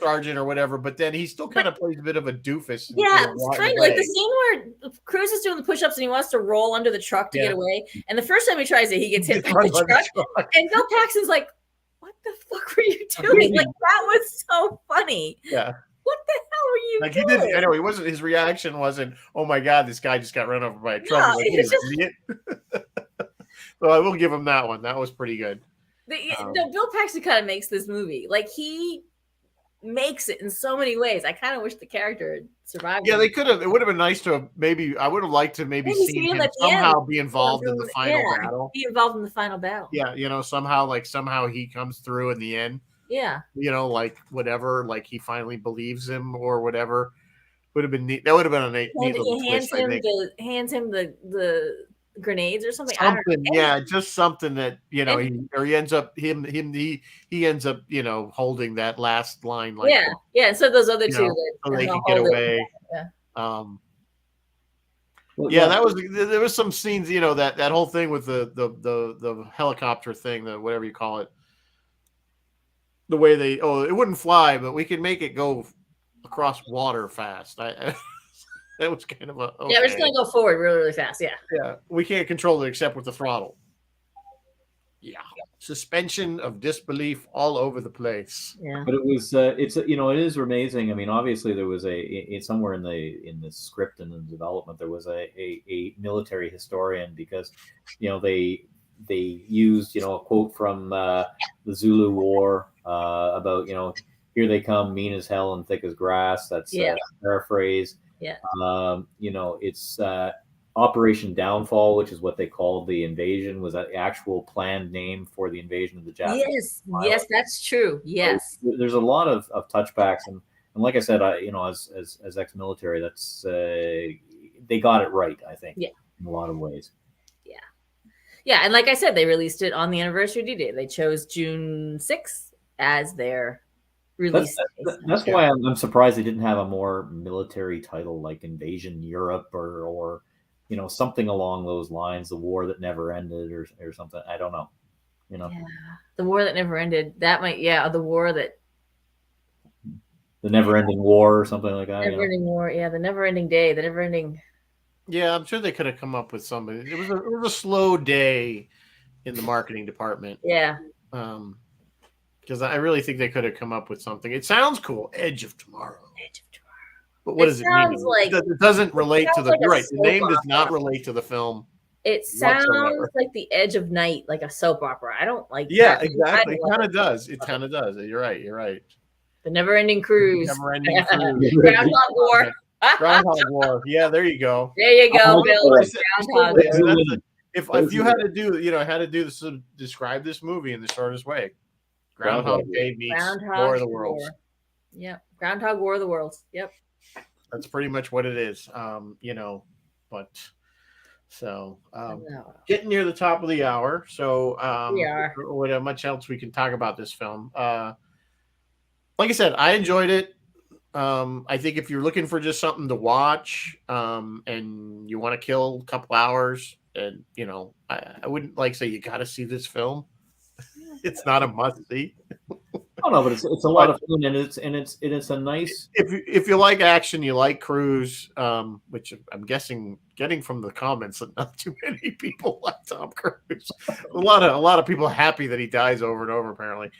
sergeant or whatever, but then he still kind of plays a bit of a doofus. Yeah, it's kind of like the scene where Cruise is doing the push-ups and he wants to roll under the truck to get away. And the first time he tries it, he gets hit by the truck. And Bill Paxton's like, "What the fuck were you doing?" Like, that was so funny. Yeah. What the hell were you doing? He didn't. I know he wasn't. His reaction wasn't, "Oh my god, this guy just got run over by a truck." No, like, idiot. So I will give him that one. That was pretty good. Bill Paxton kind of makes this movie. Like, he makes it in so many ways. I kind of wish the character had survived. Yeah, they could have. It would have been nice to have I would have liked to see him somehow be involved in the final battle. Be involved in the final battle. Yeah, somehow he comes through in the end. Yeah. Like whatever, like he finally believes him or whatever. Would have been neat. That would have been a neat little twist, I think. Hands him the grenades or something. Just something that he ends up he ends up holding that last line like and so those other two so they can get away. There was some scenes, that whole thing with the helicopter thing, the whatever you call it, the way it wouldn't fly, but we can make it go across water fast. That was kind of okay. Yeah, we're just gonna go forward really, really fast. Yeah, we can't control it except with the throttle. Yeah, suspension of disbelief all over the place. Yeah, but it was it is amazing. I mean, obviously there was somewhere in the script and the development there was a military historian, because they used a quote from the Zulu War about here they come, mean as hell and thick as grass. That's paraphrase. Yeah. It's Operation Downfall, which is what they called the invasion, was an actual planned name for the invasion of the Japanese. Yes, that's true. Yes. So there's a lot of touchbacks, and like I said, as ex-military, that's they got it right, I think. Yeah. In a lot of ways. Yeah. Yeah, and like I said, they released it on the anniversary D-Day. They chose June 6th as their release. That's why I'm surprised they didn't have a more military title like Invasion Europe or something along those lines, the war that never ended or something. I don't know. Yeah, the war that never ended. That might the war that the never-ending war or something like that. Never-ending war. Yeah, the never-ending day. The never-ending. Yeah, I'm sure they could have come up with something. It was a slow day in the marketing department. Yeah. Because I really think they could have come up with something. It sounds cool. Edge of Tomorrow. But what does it mean? It doesn't relate to the right. The name does not relate to the film. It sounds like the Edge of Night, like a soap opera. I don't like. Yeah, exactly. It kind of does. It kind of does. You're right. The Never-Ending Cruise. Never-Ending Cruise. Groundhog War. Groundhog War. Yeah, there you go. There you go, Bill. Groundhog. If you had to do this, describe this movie in the shortest way. Groundhog Day meets War of the Worlds. Yep. Groundhog War of the Worlds. Yep. That's pretty much what it is. Getting near the top of the hour. So we are. What much else we can talk about this film? Like I said, I enjoyed it. I think if you're looking for just something to watch, and you want to kill a couple hours, and I wouldn't say you got to see this film. It's not a must see. Oh no, but it's a lot of fun, and it's a nice. If you like action, you like Cruise, which I'm guessing, getting from the comments, that not too many people like Tom Cruise. A lot of people happy that he dies over and over, apparently.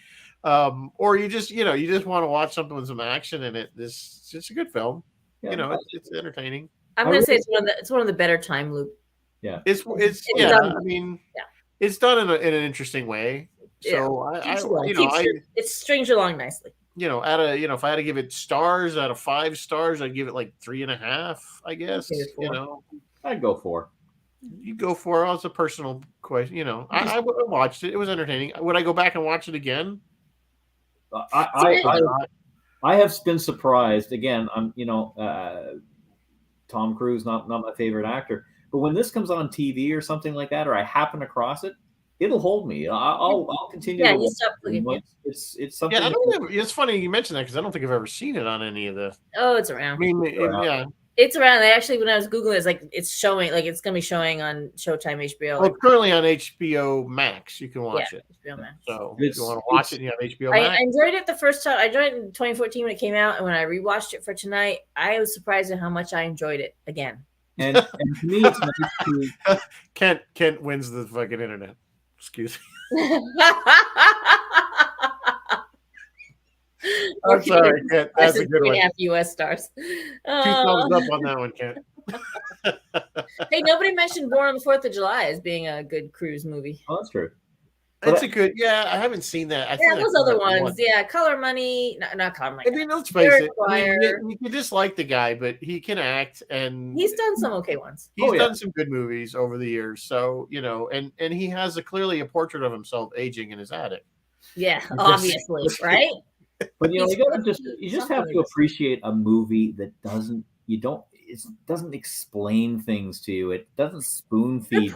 Or you just want to watch something with some action in it. It's just a good film. Yeah, It's entertaining. I'm gonna say it's one of the better time loop. yeah. It's done. I mean, Yeah. it's done in an interesting way. So It strings you along nicely. if I had to give it stars out of 5 stars, I'd give it like 3.5, I guess. Give it 4. I'd go 4. You go for it. It's a personal question. I watched it. It was entertaining. Would I go back and watch it again? I have been surprised. Again, I'm Tom Cruise, not my favorite actor, but when this comes on TV or something like that, or I happen across it, it'll hold me. I'll continue. Yeah, to you watch stop looking. it. It's something. Yeah, it's funny you mentioned that because I don't think I've ever seen it on any of the. Oh, it's around. I mean, yeah. It's around. They actually, when I was Googling, it's like it's showing, like it's gonna be showing on Showtime, HBO. Well, it's currently on HBO Max. You can watch it. HBO Max. So if you want to watch it, you have HBO I Max. enjoyed it the first time. I enjoyed it in 2014 when it came out, and when I rewatched it for tonight, I was surprised at how much I enjoyed it again. And to me, it's nice to. Kent wins the fucking internet. Excuse me. I'm sorry, Kent. That's a good one. 3.5 US stars. 2 thumbs up on that one, Kent. Hey, nobody mentioned Born on the 4th of July as being a good cruise movie. Oh, that's true. It's a good. Yeah, I haven't seen that. Those other ones. Yeah, Color Money. Not Color Money. I mean, let's face it. You can dislike the guy, but he can act, and he's done some okay ones. He's done some good movies over the years. So and he has clearly a portrait of himself aging in his attic. Yeah, obviously, right? But you just have to appreciate a movie that doesn't explain things to you. It doesn't spoon feed.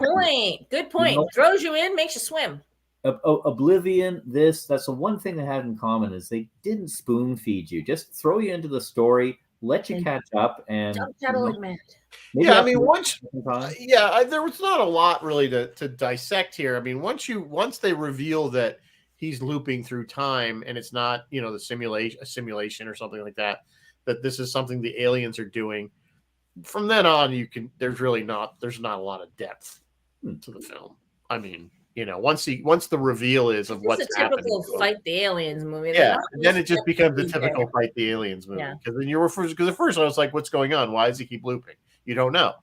Good point. Throws you in, makes you swim. Oblivion, that's the one thing they had in common is they didn't spoon feed you. Just throw you into the story, let you catch up, and there was not a lot really to dissect here. I mean, once they reveal that he's looping through time and it's not a simulation or something like that this is something the aliens are doing, from then on there's not a lot of depth to the film. I mean, once the reveal is of what's happening. It's a typical fight the aliens movie. Yeah, then it just becomes a typical fight the aliens movie. Because then because at first I was like, what's going on? Why does he keep looping? You don't know.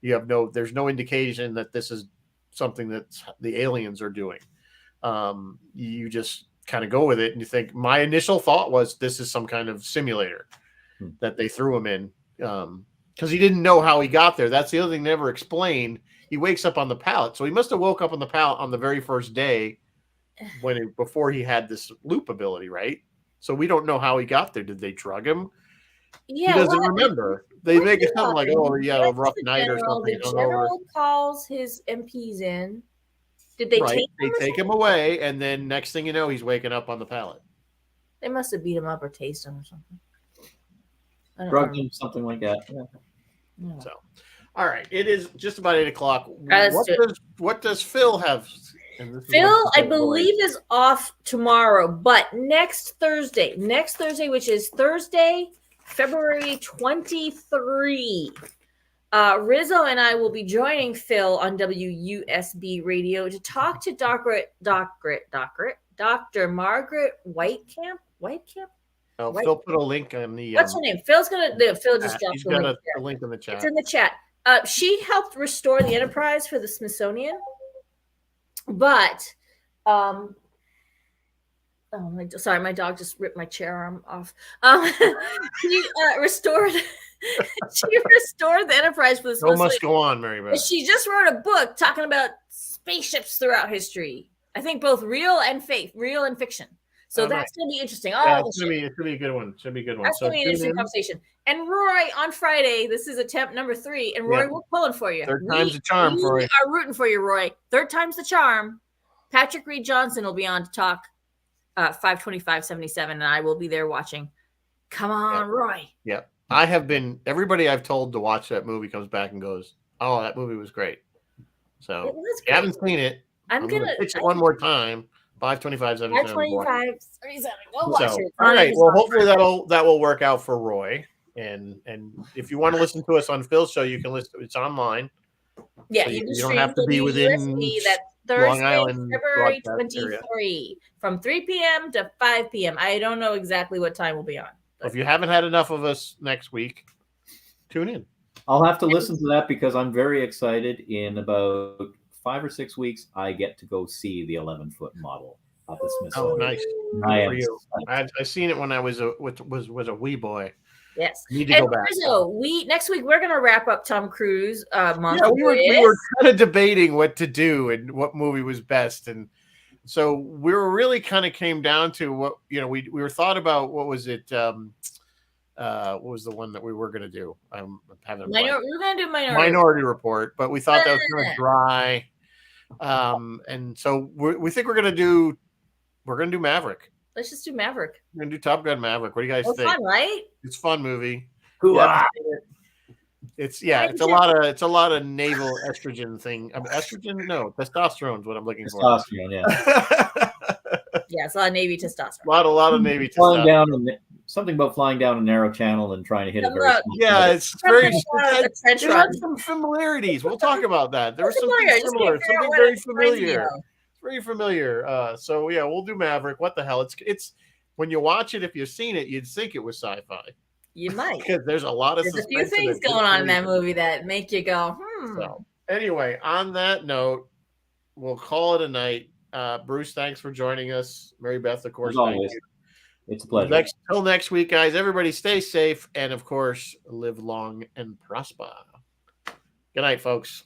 There's no indication that this is something that the aliens are doing. You just kind of go with it and you think, my initial thought was this is some kind of simulator that they threw him in. Because he didn't know how he got there. That's the other thing never explained. He wakes up on the pallet. So he must have woke up on the pallet on the very first day before he had this loop ability, right? So we don't know how he got there. Did they drug him? Yeah, he doesn't remember. They make it sound like, a rough night or something. The general calls his MPs in. Did they take him away, and then next thing you know, he's waking up on the pallet. They must have beat him up or tased him or something. Drugged him, something like that. Yeah. So, all right, it is just about 8:00. Right, what does Phil have? Phil, I believe, is off tomorrow, but next Thursday, which is Thursday, February 23. Rizzo and I will be joining Phil on WUSB Radio to talk to Dr. Margaret Whitecamp. Oh, Phil put a link on the. What's her name? Phil just dropped the link in the chat. It's in the chat. She helped restore the Enterprise for the Smithsonian, but sorry, my dog just ripped my chair arm off. She restored. She restored the Enterprise for the Smithsonian. So must go on, Mary Beth. She just wrote a book talking about spaceships throughout history. I think both real and fiction. So that's going to be interesting. It's going to be a good one. Should be a good one. That's going to be an interesting conversation. And Roy, on Friday, this is attempt number 3. And Roy, we're pulling for you. Third time's the charm, Roy. We are rooting for you, Roy. Third time's the charm. Patrick Reed Johnson will be on to talk 525-77, and I will be there watching. Come on, Roy. Yeah. Everybody I've told to watch that movie comes back and goes, oh, that movie was great. So if you haven't seen it, I'm going to pitch it one more time. 525-77. 525-77. Go watch it. All right. Well, hopefully that will work out for Roy. And if you want to listen to us on Phil's show, you can listen. It's online. Yeah, so you don't have to be within. USB that Thursday, Island February broadcast area. 23 from 3 p.m. to 5 p.m. I don't know exactly what time we'll be on. If you haven't had enough of us next week, tune in. I'll have to listen to that because I'm very excited. In about 5 or 6 weeks, I get to go see the 11-foot model at the Smithsonian. Oh, nice. I Good am for you. psyched. I seen it when I was a wee boy. Yes. I need to And go back. Rizzo, next week we're gonna wrap up Tom Cruise month. Yeah, we were kind of debating what to do and what movie was best, and so we were really kind of came down to what we were thought about. What was it? What was the one that we were going to do? I'm having a blank. We're gonna do Minority Report, but we thought that was kind of dry, and so we think we're going to do Maverick. Let's just do Maverick. We're going to do Top Gun Maverick. What do you guys It's think? fun, right? It's a fun movie. Hoo-ah! It's a lot of naval estrogen thing. Estrogen? No, testosterone is what I'm looking for. Testosterone, yeah. Yeah, it's a lot of Navy testosterone. A lot of Navy Flying testosterone. down something about flying down a narrow channel and trying to hit it very small. Yeah, it's very. A trench It run. had some familiarities. We'll talk about that. There was something Familiar. I just similar, can't figure out something what very it reminds me familiar. of. It's very familiar. So yeah, we'll do Maverick. What the hell? It's when you watch it, if you've seen it, you'd think it was sci-fi You might. because there's a lot of There's a few suspense things and going on in that anticipation. movie that make you go, So anyway, on that note, we'll call it a night. Bruce, thanks for joining us. Mary Beth, of course, As thank always. you. It's a pleasure. Till next week, guys. Everybody stay safe and of course live long and prosper. Good night, folks.